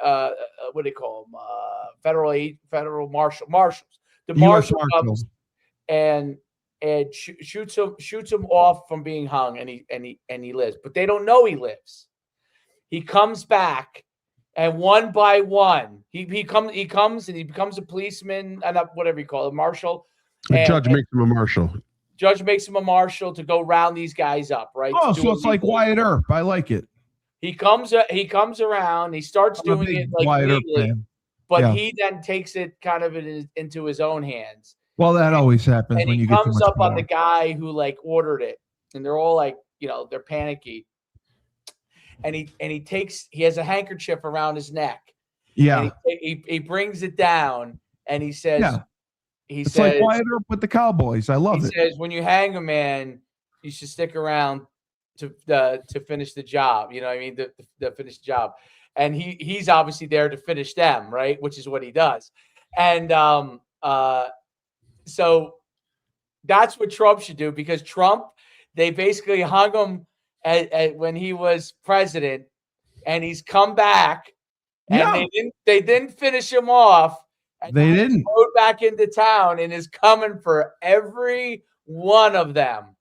What do they call him? Federal marshals. The marshal comes and shoots him off from being hung, and he lives. But they don't know he lives. He comes back, and one by one, he comes and he becomes a policeman, and whatever you call it, marshal. The judge makes him a marshal. Judge makes him a marshal to go round these guys up, right? Oh, so it's like Wyatt Earp. I like it. He comes around. He starts doing it like legally, but he then takes it kind of into his own hands. Well, that always happens when you get too much comes up power. on the guy who ordered it, and they're all they're panicky. And he has a handkerchief around his neck. Yeah. And he brings it down and he says, It's like Wyatt Earp with the Cowboys. I love it. He says, when you hang a man, you should stick around to finish the job. You know what I mean? To finish the job. And he's obviously there to finish them, right? Which is what he does. And so that's what Trump should do, because Trump, they basically hung him when he was president, and he's come back, and they didn't finish him off. And they didn't go back into town and is coming for every one of them.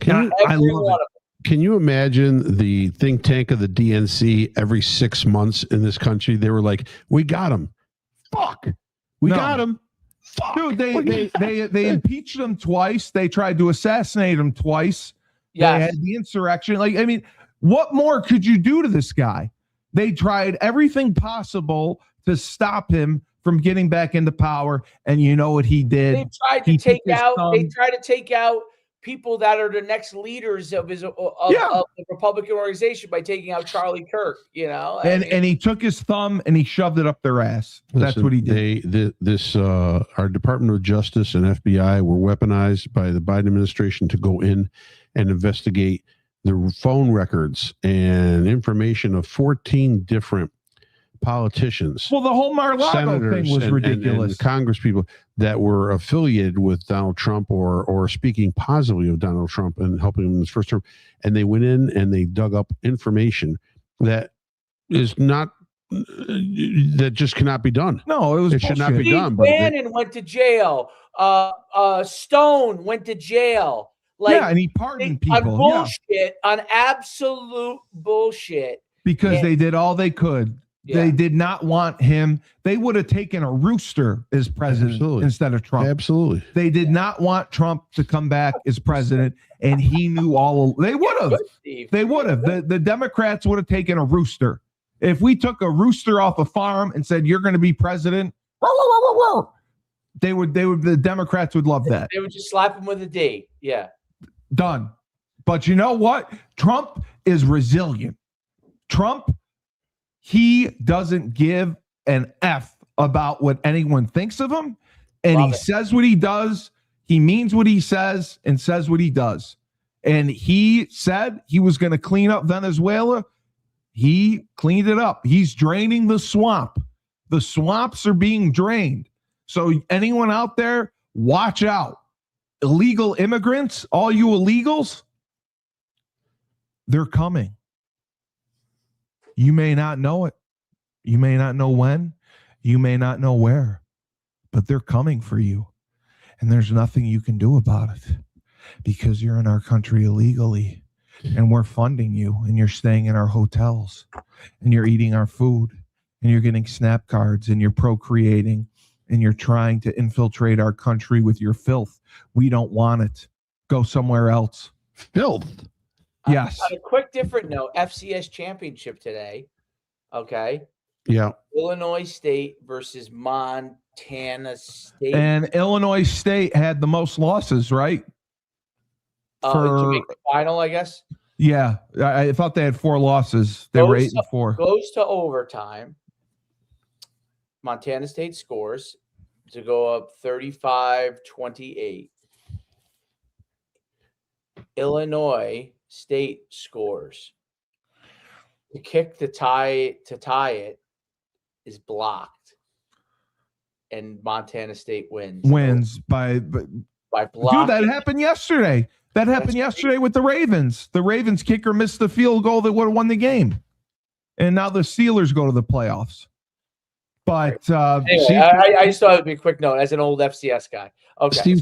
I love it. Can you imagine the think tank of the DNC every 6 months in this country? They were like, "We got him. Fuck. We got him. Fuck." Dude, they impeached him twice. They tried to assassinate him twice. Yeah, they had the insurrection. What more could you do to this guy? They tried everything possible to stop him from getting back into power, and you know what he did? They tried to take out people that are the next leaders of his of the Republican organization by taking out Charlie Kirk, you know. And he took his thumb and he shoved it up their ass. That's what he did. Our Department of Justice and FBI were weaponized by the Biden administration to go in and investigate the phone records and information of 14 different politicians. Well, the whole Mar-a-Lago thing was ridiculous. And Congress people that were affiliated with Donald Trump or speaking positively of Donald Trump and helping him in his first term. And they went in and they dug up information that is not, that just cannot be done. No, it should not be done. Bannon went to jail. Stone went to jail. And he pardoned people. On bullshit, on absolute bullshit. Because they did all they could. Yeah. They did not want him. They would have taken a rooster as president instead of Trump. Absolutely. They did not want Trump to come back as president, and he knew all. They would have. They would have. The Democrats would have taken a rooster. If we took a rooster off a farm and said, "You're going to be president," they would. The Democrats would love that. They would just slap him with a D. Yeah. Done. But you know what? Trump is resilient. Trump. He doesn't give an F about what anyone thinks of him. And he says what he does. He means what he says and says what he does. And he said he was going to clean up Venezuela. He cleaned it up. He's draining the swamp. The swamps are being drained. So anyone out there, watch out. Illegal immigrants, all you illegals, they're coming. You may not know it. You may not know when. You may not know where. But they're coming for you. And there's nothing you can do about it because you're in our country illegally. And we're funding you. And you're staying in our hotels. And you're eating our food. And you're getting SNAP cards. And you're procreating. And you're trying to infiltrate our country with your filth. We don't want it. Go somewhere else. Filth? Yes. On a quick different note, FCS championship today. Okay. Yeah. Illinois State versus Montana State. And Illinois State had the most losses, right? To make the final, I guess. Yeah. I thought they had 4 losses. They were 8-4. Goes to overtime. Montana State scores to go up 35-28. Illinois State scores. The kick to tie it is blocked, and Montana State wins by block. Dude, that happened yesterday. That happened yesterday with the Ravens. The Ravens kicker missed the field goal that would have won the game, and now the Steelers go to the playoffs. But anyway, I just thought it would be a quick note as an old FCS guy. Okay, Steve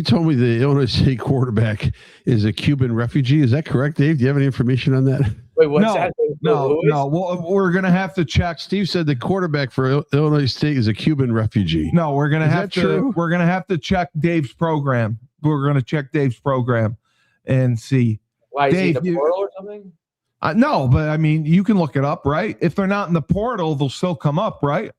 told me the Illinois State quarterback is a Cuban refugee. Is that correct, Dave? Do you have any information on that? Wait, what's that? No. Well, we're gonna have to check. Steve said the quarterback for Illinois State is a Cuban refugee. No, we're gonna have to. True? We're gonna have to check Dave's program. We're gonna check Dave's program and see. Why is Dave, he in the portal or something? No, but I mean, you can look it up, right? If they're not in the portal, they'll still come up, right?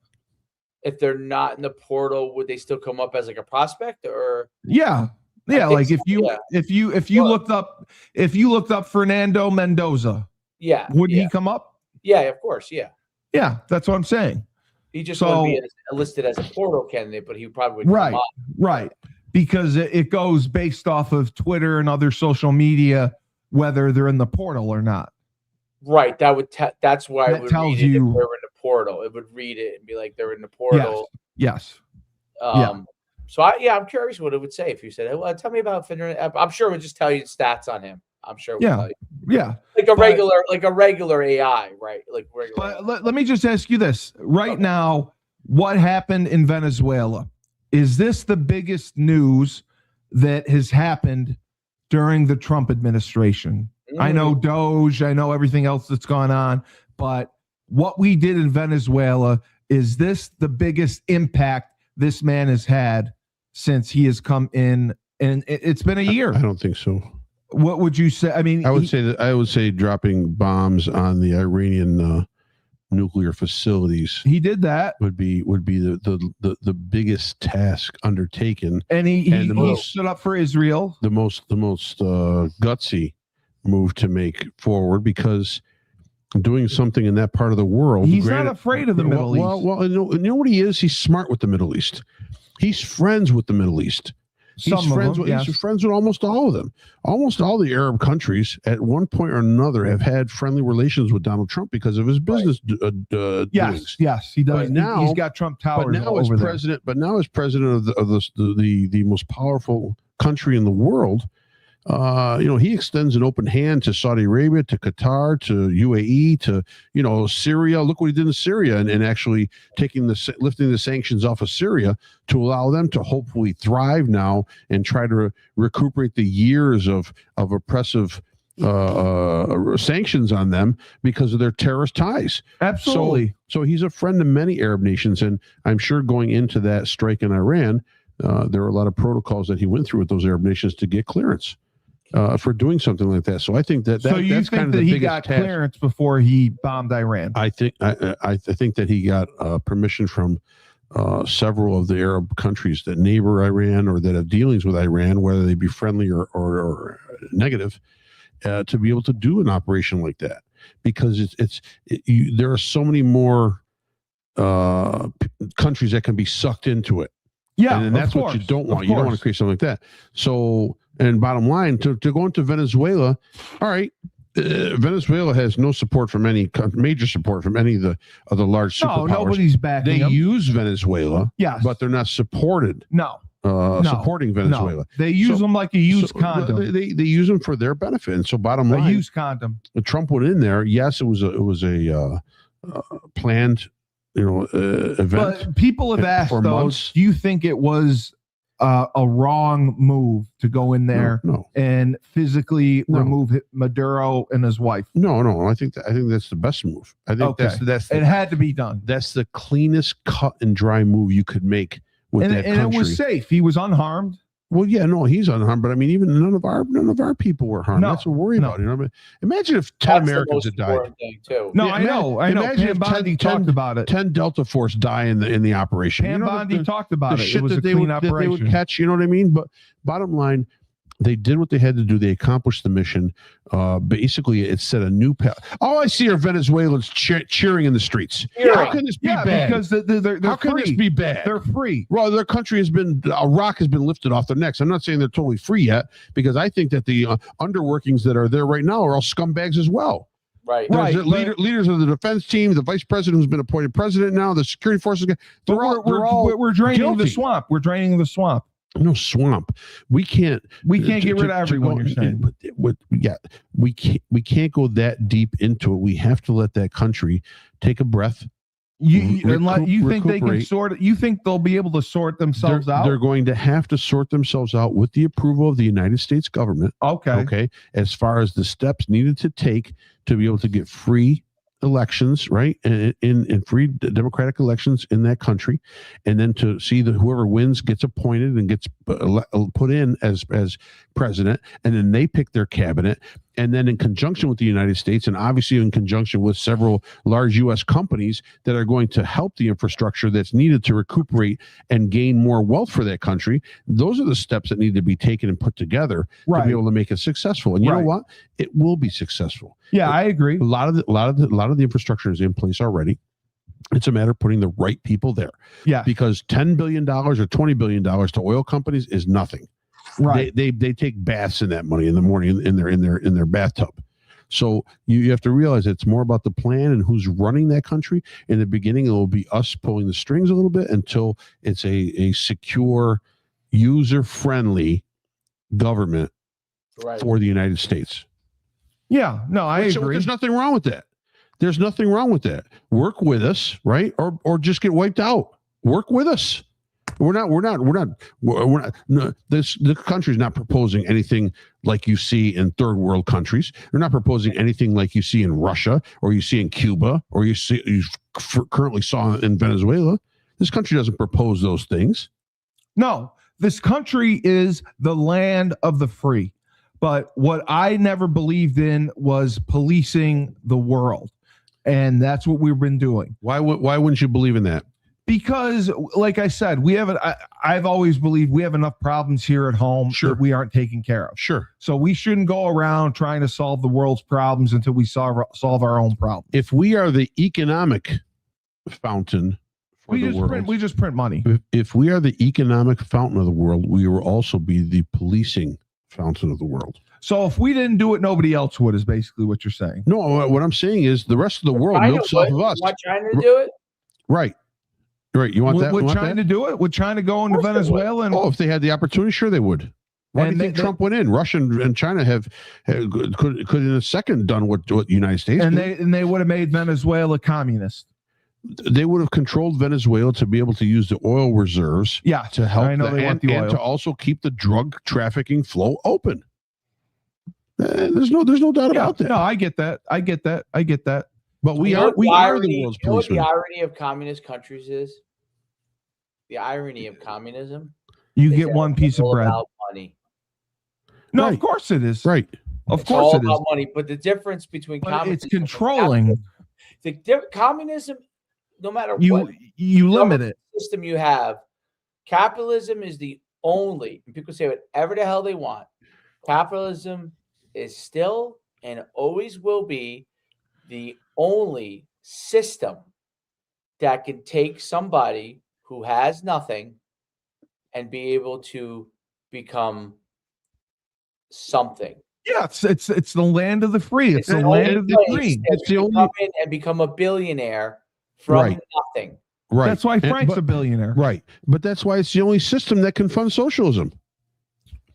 If they're not in the portal, would they still come up as like a prospect or? Yeah. Like if you looked up Fernando Mendoza, would he come up? Yeah, of course. Yeah. Yeah, that's what I'm saying. He just wouldn't be listed as a portal candidate, but he probably would. Right. Right. Because it goes based off of Twitter and other social media, whether they're in the portal or not. Right. That's why it would tells read it you if they're in the portal. It would read it and be like they're in the portal. Yes. So I'm curious what it would say if you said, "Well, tell me about Fernando." I'm sure it would just tell you stats on him. I'm sure. It would tell you. Yeah. Like a regular AI, right? Like regular. But let me just ask you this right now: what happened in Venezuela? Is this the biggest news that has happened during the Trump administration? I know Doge, I know everything else that's gone on, but what we did in Venezuela, is this the biggest impact this man has had since he has come in? And it's been a year. I don't think so. What would you say? I mean, I would say dropping bombs on the Iranian nuclear facilities. He did that. Would be the biggest task undertaken, and he stood up for Israel. The most gutsy move to make forward, because doing something in that part of the world. He's not afraid of the Middle East. Well, you know what he is? He's smart with the Middle East. He's friends with the Middle East. He's friends with almost all of them. Almost all the Arab countries at one point or another have had friendly relations with Donald Trump because of his business doings. Yes, he does. But now, he's got Trump Towers. But now, as president of the most powerful country in the world, he extends an open hand to Saudi Arabia, to Qatar, to UAE, to Syria. Look what he did in Syria, and actually lifting the sanctions off of Syria to allow them to hopefully thrive now and try to recuperate the years of oppressive sanctions on them because of their terrorist ties. Absolutely. So he's a friend of many Arab nations, and I'm sure going into that strike in Iran, there are a lot of protocols that he went through with those Arab nations to get clearance for doing something like that. So I think that's kind of the biggest got clearance before he bombed Iran? I think that he got permission from several of the Arab countries that neighbor Iran or that have dealings with Iran, whether they be friendly or negative, to be able to do an operation like that, because there are so many more countries that can be sucked into it. Yeah, and that's what you don't want. You don't want to create something like that. So, and bottom line, to go into Venezuela, all right, Venezuela has no support from any major support from any of the large superpowers. No, nobody's backing them. They use Venezuela, yes, but they're not supported. Supporting Venezuela. No. They use them like a used condom. They use them for their benefit. And so, bottom line, a used condom. Trump went in there. Yes, it was a planned, event. But people have asked, though, do you think it was a wrong move to go in there and physically remove Maduro and his wife? No. I think that's the best move. I think that's it had to be done. That's the cleanest cut and dry move you could make with that country. And it was safe. He was unharmed. Well, yeah, no, he's unharmed, but I mean, even none of our people were harmed. That's what we're worried about. Imagine if 10 Americans had died. I know. Imagine if Bondi talked about it. 10 Delta Force die in the operation. Pam Bondi talked about it. It was a clean operation. That they would catch. You know what I mean? But bottom line, they did what they had to do. They accomplished the mission. Basically, it set a new path. All I see are Venezuelans cheering in the streets. How can this be bad? Because they're How can free. This be bad? They're free. Well, their country has been, a rock has been lifted off their necks. I'm not saying they're totally free yet, because I think that the underworkings that are there right now are all scumbags as well. Right. Leaders of the defense team, the vice president who's been appointed president now, the security forces. We're draining guilty. the swamp. We're draining the swamp. No swamp. We can't get rid of everyone. You're saying, we can't go that deep into it. We have to let that country take a breath. You think they can sort it? You think they'll be able to sort themselves out? They're going to have to sort themselves out with the approval of the United States government. Okay. As far as the steps needed to take to be able to get free elections, right, in free democratic elections in that country, and then to see that whoever wins gets appointed and gets put in as president, and then they pick their cabinet, and then in conjunction with the United States, and obviously in conjunction with several large U.S. companies that are going to help the infrastructure that's needed to recuperate and gain more wealth for that country. Those are the steps that need to be taken and put together to be able to make it successful. And you know what? It will be successful. Yeah, I agree. A lot of the infrastructure is in place already. It's a matter of putting the right people there. Yeah. Because $10 billion or $20 billion to oil companies is nothing. Right. They take baths in that money in the morning in their bathtub. So you have to realize it's more about the plan and who's running that country. In the beginning, it will be us pulling the strings a little bit until it's a secure, user-friendly government for the United States. Yeah, no, I agree. There's nothing wrong with that. There's nothing wrong with that. Work with us, right? Or just get wiped out. Work with us. This country is not proposing anything like you see in third world countries. They're not proposing anything like you see in Russia or you see in Cuba or you currently saw in Venezuela. This country doesn't propose those things. No, this country is the land of the free. But what I never believed in was policing the world. And that's what we've been doing. Why wouldn't you believe in that? Because, like I said, I've always believed we have enough problems here at home that we aren't taking care of. Sure. So we shouldn't go around trying to solve the world's problems until we solve our own problems. If we are the economic fountain for the world, we just print money. If we are the economic fountain of the world, we will also be the policing fountain of the world. So if we didn't do it, nobody else would, is basically what you're saying. No, what I'm saying is the rest of the world milks off of us. Want China to do it? Right. Right. You want that? Would China do it? Would China go into Venezuela? And if they had the opportunity, sure they would. Why do you think Trump went in? Russia and China could in a second done what the United States did. And they would have made Venezuela communist. They would have controlled Venezuela to be able to use the oil reserves to help and to also keep the drug trafficking flow open. There's no doubt about that. No, I get that. But we are the world's policemen. You know what the irony of communist countries is? The irony of communism. You get one piece of bread. About money. No, right. Of course it is. Right. Of course it is. About money. But the difference between communism, it's controlling. Communism, no matter what you limit it. System you have. Capitalism is the only. And people say whatever the hell they want. Capitalism is still and always will be the only system that can take somebody who has nothing and be able to become something. Yeah, it's the land of the free. It's the land of the free. It's the only come in and become a billionaire from nothing. Right. That's why Frank's a billionaire. Right. But that's why it's the only system that can fund socialism.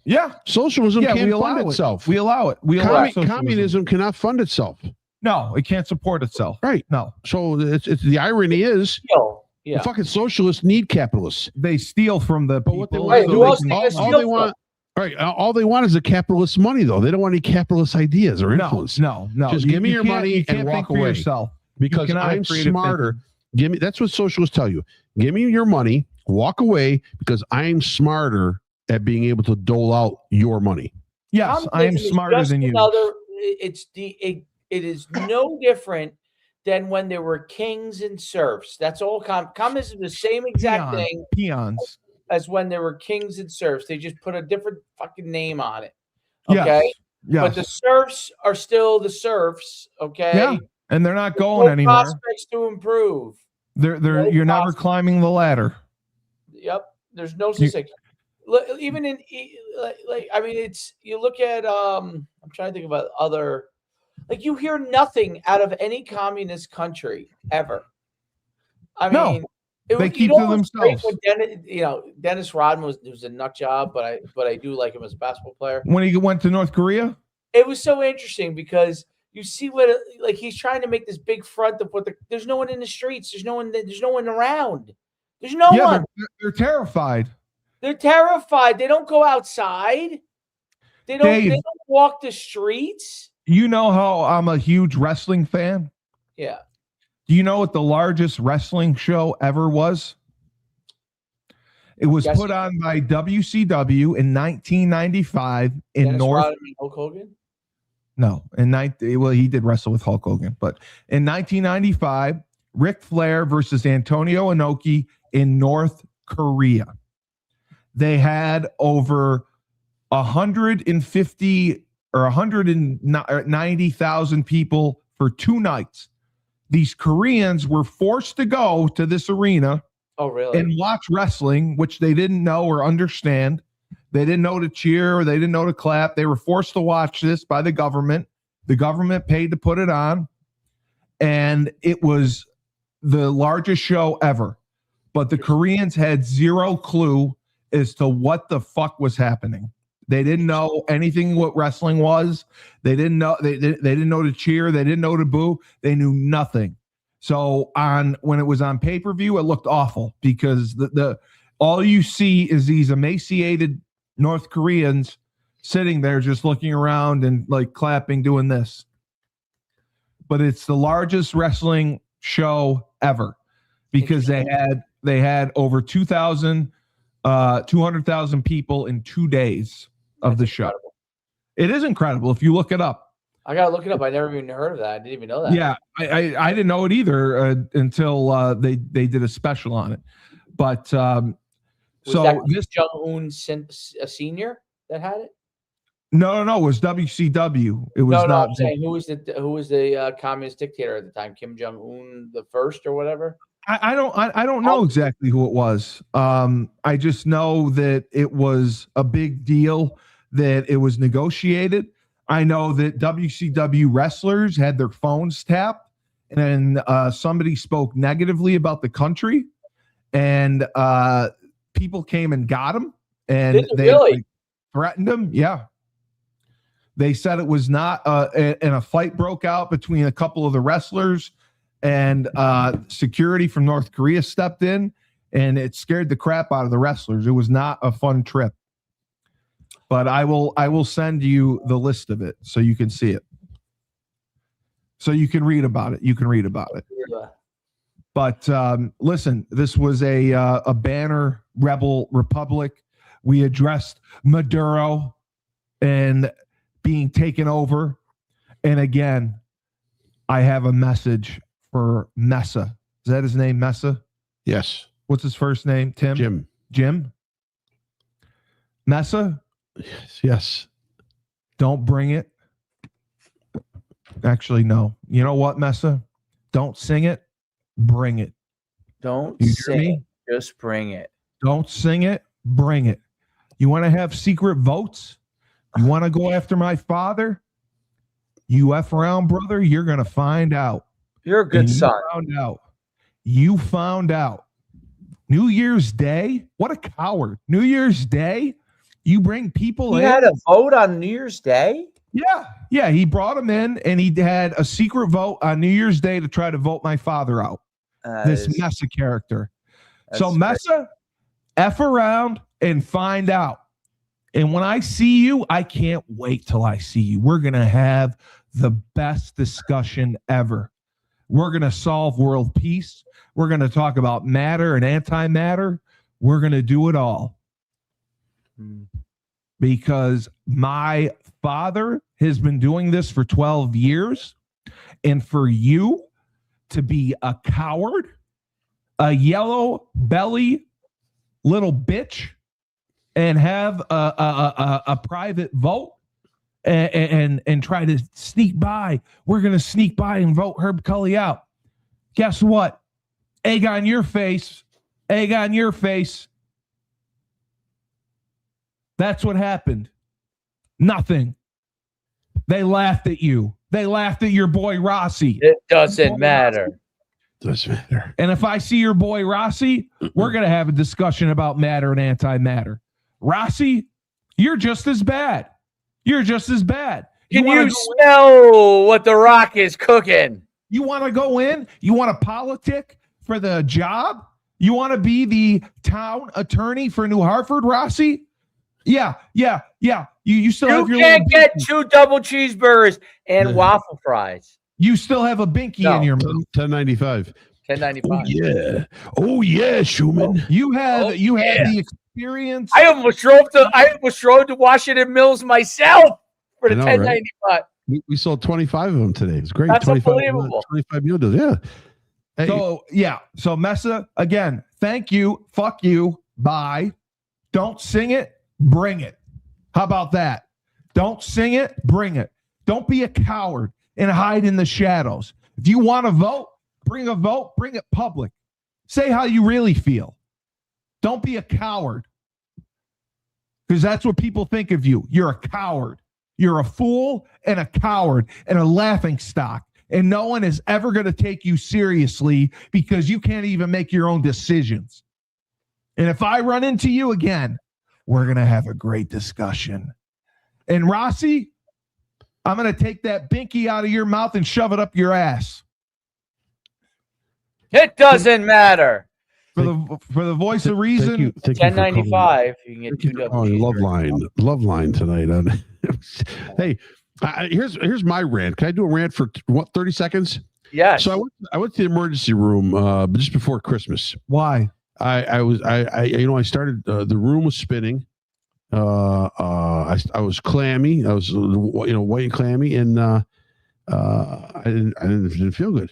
Yeah. Socialism can't fund itself. We allow it. Communism cannot fund itself. No, it can't support itself. Right. No. So it's the irony is the fucking socialists need capitalists. They steal from the people. What they want, all they want is the capitalist money, though. They don't want any capitalist ideas or influence. No. Just give me your money and walk away. Yourself. Because I'm smarter. That's what socialists tell you. Give me your money, walk away, because I'm smarter at being able to dole out your money. Yes, I am smarter than you. It is no different than when there were kings and serfs. That's all. Communism is the same exact thing. Peons. As when there were kings and serfs. They just put a different fucking name on it. Okay? Yes. But the serfs are still the serfs. Okay? Yeah. And they're not going anywhere. Prospects to improve. You're never climbing the ladder. Yep. There's no such thing. Even in it's you look at I'm trying to think about other, like, you hear nothing out of any communist country ever. They keep to themselves. Dennis Rodman was a nut job, but I do like him as a basketball player. When he went to North Korea, it was so interesting because you see what he's trying to make this big front of there's no one in the streets. There's no one around. There's no one. They're terrified. They're terrified. They don't go outside. They don't walk the streets. You know how I'm a huge wrestling fan? Yeah. Do you know what the largest wrestling show ever was? It was put on by WCW in 1995 in Dennis North. Rodman and Hulk Hogan? No, he did wrestle with Hulk Hogan, but in 1995, Ric Flair versus Antonio Inoki in North Korea. They had over 150 or 190,000 people for 2 nighs. These Koreans were forced to go to this arena and watch wrestling, which they didn't know or understand. They didn't know to cheer or they didn't know to clap. They were forced to watch this by the government. The government paid to put it on. And it was the largest show ever. But the Koreans had zero clue as to what the fuck was happening. They didn't know anything what wrestling was. They didn't know. They didn't know to cheer. They didn't know to boo. They knew nothing. So when it was on pay-per-view, it looked awful because the all you see is these emaciated North Koreans sitting there just looking around and like clapping, doing this. But it's the largest wrestling show ever because they had over 200,000 people in 2 days of the show. Incredible. It is incredible if you look it up. I gotta look it up. I never even heard of that. I didn't even know that. Yeah, I didn't know it either until they did a special on it. But so this Jong-un a senior that had it? No, it was WCW. It was not. I'm saying who was the communist dictator at the time? Kim Jong-un the first or whatever. I don't know exactly who it was. I just know that it was a big deal, that it was negotiated. I know that WCW wrestlers had their phones tapped, and somebody spoke negatively about the country, and people came and got them, and they threatened them. Yeah. They said it was not, and a fight broke out between a couple of the wrestlers, and security from North Korea stepped in, and it scared the crap out of the wrestlers. It was not a fun trip. But I will send you the list of it so you can see it. So you can read about it. But listen, this was a banner rebel republic. We addressed Maduro and being taken over. And again, I have a message for Mesa. Is that his name, Mesa? Yes. What's his first name? Tim? Jim? Mesa? Yes. Don't bring it. Actually, no. You know what, Mesa? Don't sing it. Bring it. Don't sing it. Just bring it. Don't sing it. Bring it. You want to have secret votes? You want to go after my father? You F around, brother. You're going to find out. You're a good son. You found out. New Year's Day? What a coward. New Year's Day? You bring people in. He had a vote on New Year's Day? Yeah. He brought him in, and he had a secret vote on New Year's Day to try to vote my father out. This Mesa character. So Mesa, F around and find out. And when I see you, I can't wait till I see you. We're going to have the best discussion ever. We're going to solve world peace. We're going to talk about matter and antimatter. We're going to do it all. Because my father has been doing this for 12 years. And for you to be a coward, a yellow belly little bitch, and have a private vote and try to sneak by. We're going to sneak by and vote Herb Cully out. Guess what? Egg on your face. Egg on your face. That's what happened. Nothing. They laughed at you. They laughed at your boy Rossi. It doesn't matter. Doesn't matter. And if I see your boy Rossi, we're going to have a discussion about matter and antimatter. Rossi, you're just as bad. You're just as bad. Can you smell what the Rock is cooking? You want to go in? You want to politic for the job? You want to be the town attorney for New Hartford, Rossi? Yeah. You still have your. You can't get 2 double cheeseburgers and waffle fries. You still have a binky in your mouth. $10.95. $10.95. Oh yeah, Schumann. You have had the experience. I almost drove to Washington Mills myself for the $10.95. Right? We sold 25 of them today. It's great. That's 25, unbelievable. 25 meal deals. Yeah. Hey. So Mesa, again, thank you. Fuck you. Bye. Don't sing it. Bring it. How about that? Don't sing it. Bring it. Don't be a coward and hide in the shadows. If you want to vote, bring a vote. Bring it public. Say how you really feel. Don't be a coward. Because that's what people think of you. You're a coward. You're a fool and a coward and a laughing stock. And no one is ever going to take you seriously because you can't even make your own decisions. And if I run into you again, we're going to have a great discussion. And Rossi, I'm going to take that binky out of your mouth and shove it up your ass. It doesn't matter. For the voice of reason, $10.95. You can get 2 double cheeseburgers. Love line tonight. Hey, here's my rant. Can I do a rant for 30 seconds? Yes. So I went to the emergency room just before Christmas. Why? I started the room was spinning. I was clammy. I was white and clammy, and I didn't feel good.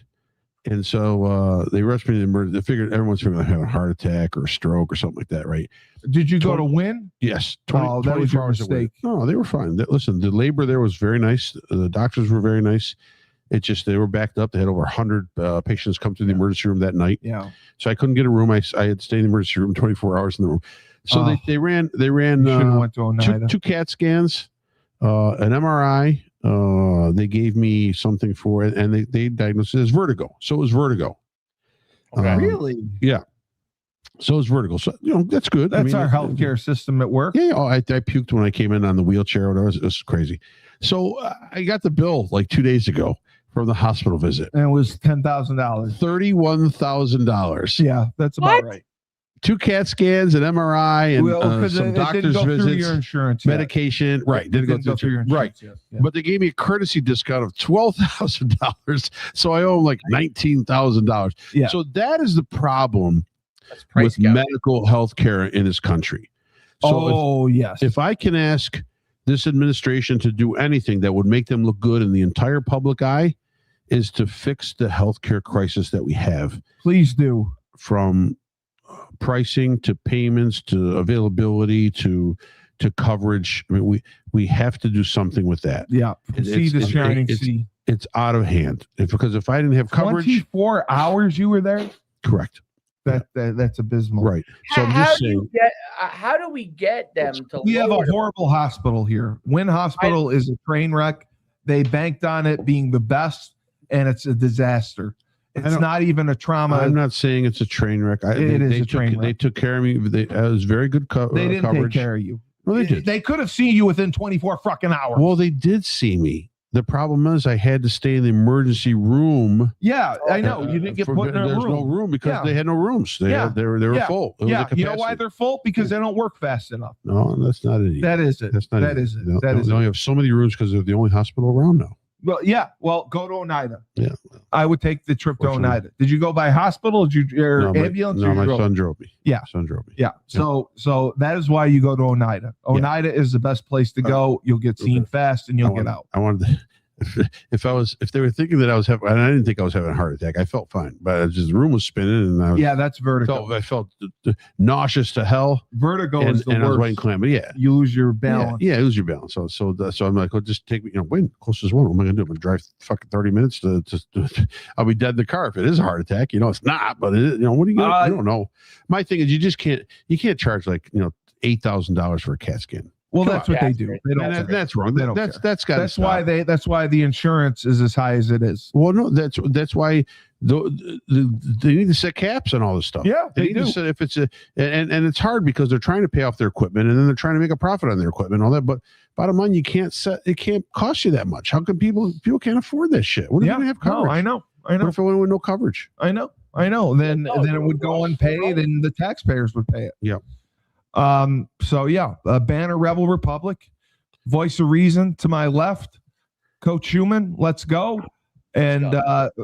And so they rushed me to the emergency. They figured everyone's figuring I had a heart attack or a stroke or something like that, right? Did you go to Win? Yes. That was your mistake. No, they were fine. Listen, the labor there was very nice. The doctors were very nice. It just, they were backed up. They had over 100 patients come through the emergency room that night. Yeah. So I couldn't get a room. I had to stay in the emergency room 24 hours in the room. So they ran went to Oneida. two CAT scans, an MRI. They gave me something for it, and they diagnosed it as vertigo. So it was vertigo. Okay. Really? Yeah. So it was vertigo. So that's good. That's our healthcare system at work. Yeah. I puked when I came in on the wheelchair or whatever. It was crazy. So I got the bill like 2 days ago from the hospital visit, and it was $10,000. $31,000. Yeah, that's about right. 2 CAT scans, an MRI, and some doctor's visits, your insurance medication. Right. Didn't go through your insurance. Right. Yeah. But they gave me a courtesy discount of $12,000. So I owe them like $19,000. Yeah. So that is the problem with medical health care in this country. So yes. If I can ask this administration to do anything that would make them look good in the entire public eye, is to fix the healthcare crisis that we have. Please do. From pricing to payments to availability to coverage. I mean, we have to do something with that. Yeah. It's out of hand. Because if I didn't have coverage, 24 hours you were there. Correct. That's abysmal. Right. So I'm just saying. How do we get them to? We have a horrible hospital here. Wynn Hospital is a train wreck. They banked on it being the best, and it's a disaster. It's not even a trauma. I'm not saying it's a train wreck. It is a train wreck. They took care of me. It was very good They didn't coverage. take care of you. Well, they did. They could have seen you within 24 fucking hours. Well, they did see me. The problem is I had to stay in the emergency room. Yeah, I know. You didn't get put in a room. There's no room because they had no rooms. They were full. Yeah, you know why they're full? Because they don't work fast enough. No, that's not it. That is it. That's not that it. Is it. No, that is they only have so many rooms because they're the only hospital around now. Well, yeah. Well, go to Oneida. Yeah. I would take the trip to Oneida. Did you go by hospital? Did you ambulance? No, my son drove me. Yeah. Son drove me. Yeah. So that is why you go to Oneida. Oneida is the best place to go. You'll get seen fast and you'll get out. I wanted to. If they were thinking that I was having, and I didn't think I was having a heart attack. I felt fine, but the room was spinning, and that's vertigo. I felt nauseous to hell. Vertigo is the worst. I was white and clammy. Yeah, you lose your balance. Yeah, lose your balance. So I'm like, well, just take me. Wait, closest one. What am I gonna do? I'm gonna drive fucking 30 minutes to I'll be dead in the car if it is a heart attack. It's not, but what are you gonna? I don't know. My thing is, you can't charge like $8,000 for a CAT scan. Well, that's what they do. They don't. That's wrong. That's why the insurance is as high as it is. Well, no, that's why they need to set caps on all this stuff. Yeah, they need to set if it's and it's hard because they're trying to pay off their equipment and then they're trying to make a profit on their equipment and all that. But bottom line, it can't cost you that much. How can people can't afford this shit? What are they going to have coverage? No, I know. What if I went with no coverage? I know. Then it would go unpaid and the taxpayers would pay it. Yeah. Banner Rebel Republic, Voice of Reason to my left, Coach Schumann, let's go. And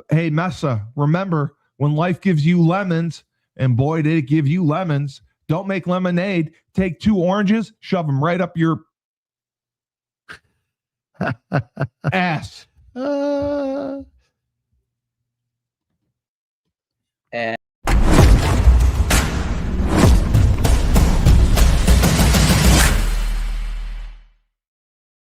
hey, Messa, remember, when life gives you lemons, and boy, did it give you lemons, don't make lemonade. Take 2 oranges, shove them right up your ass. And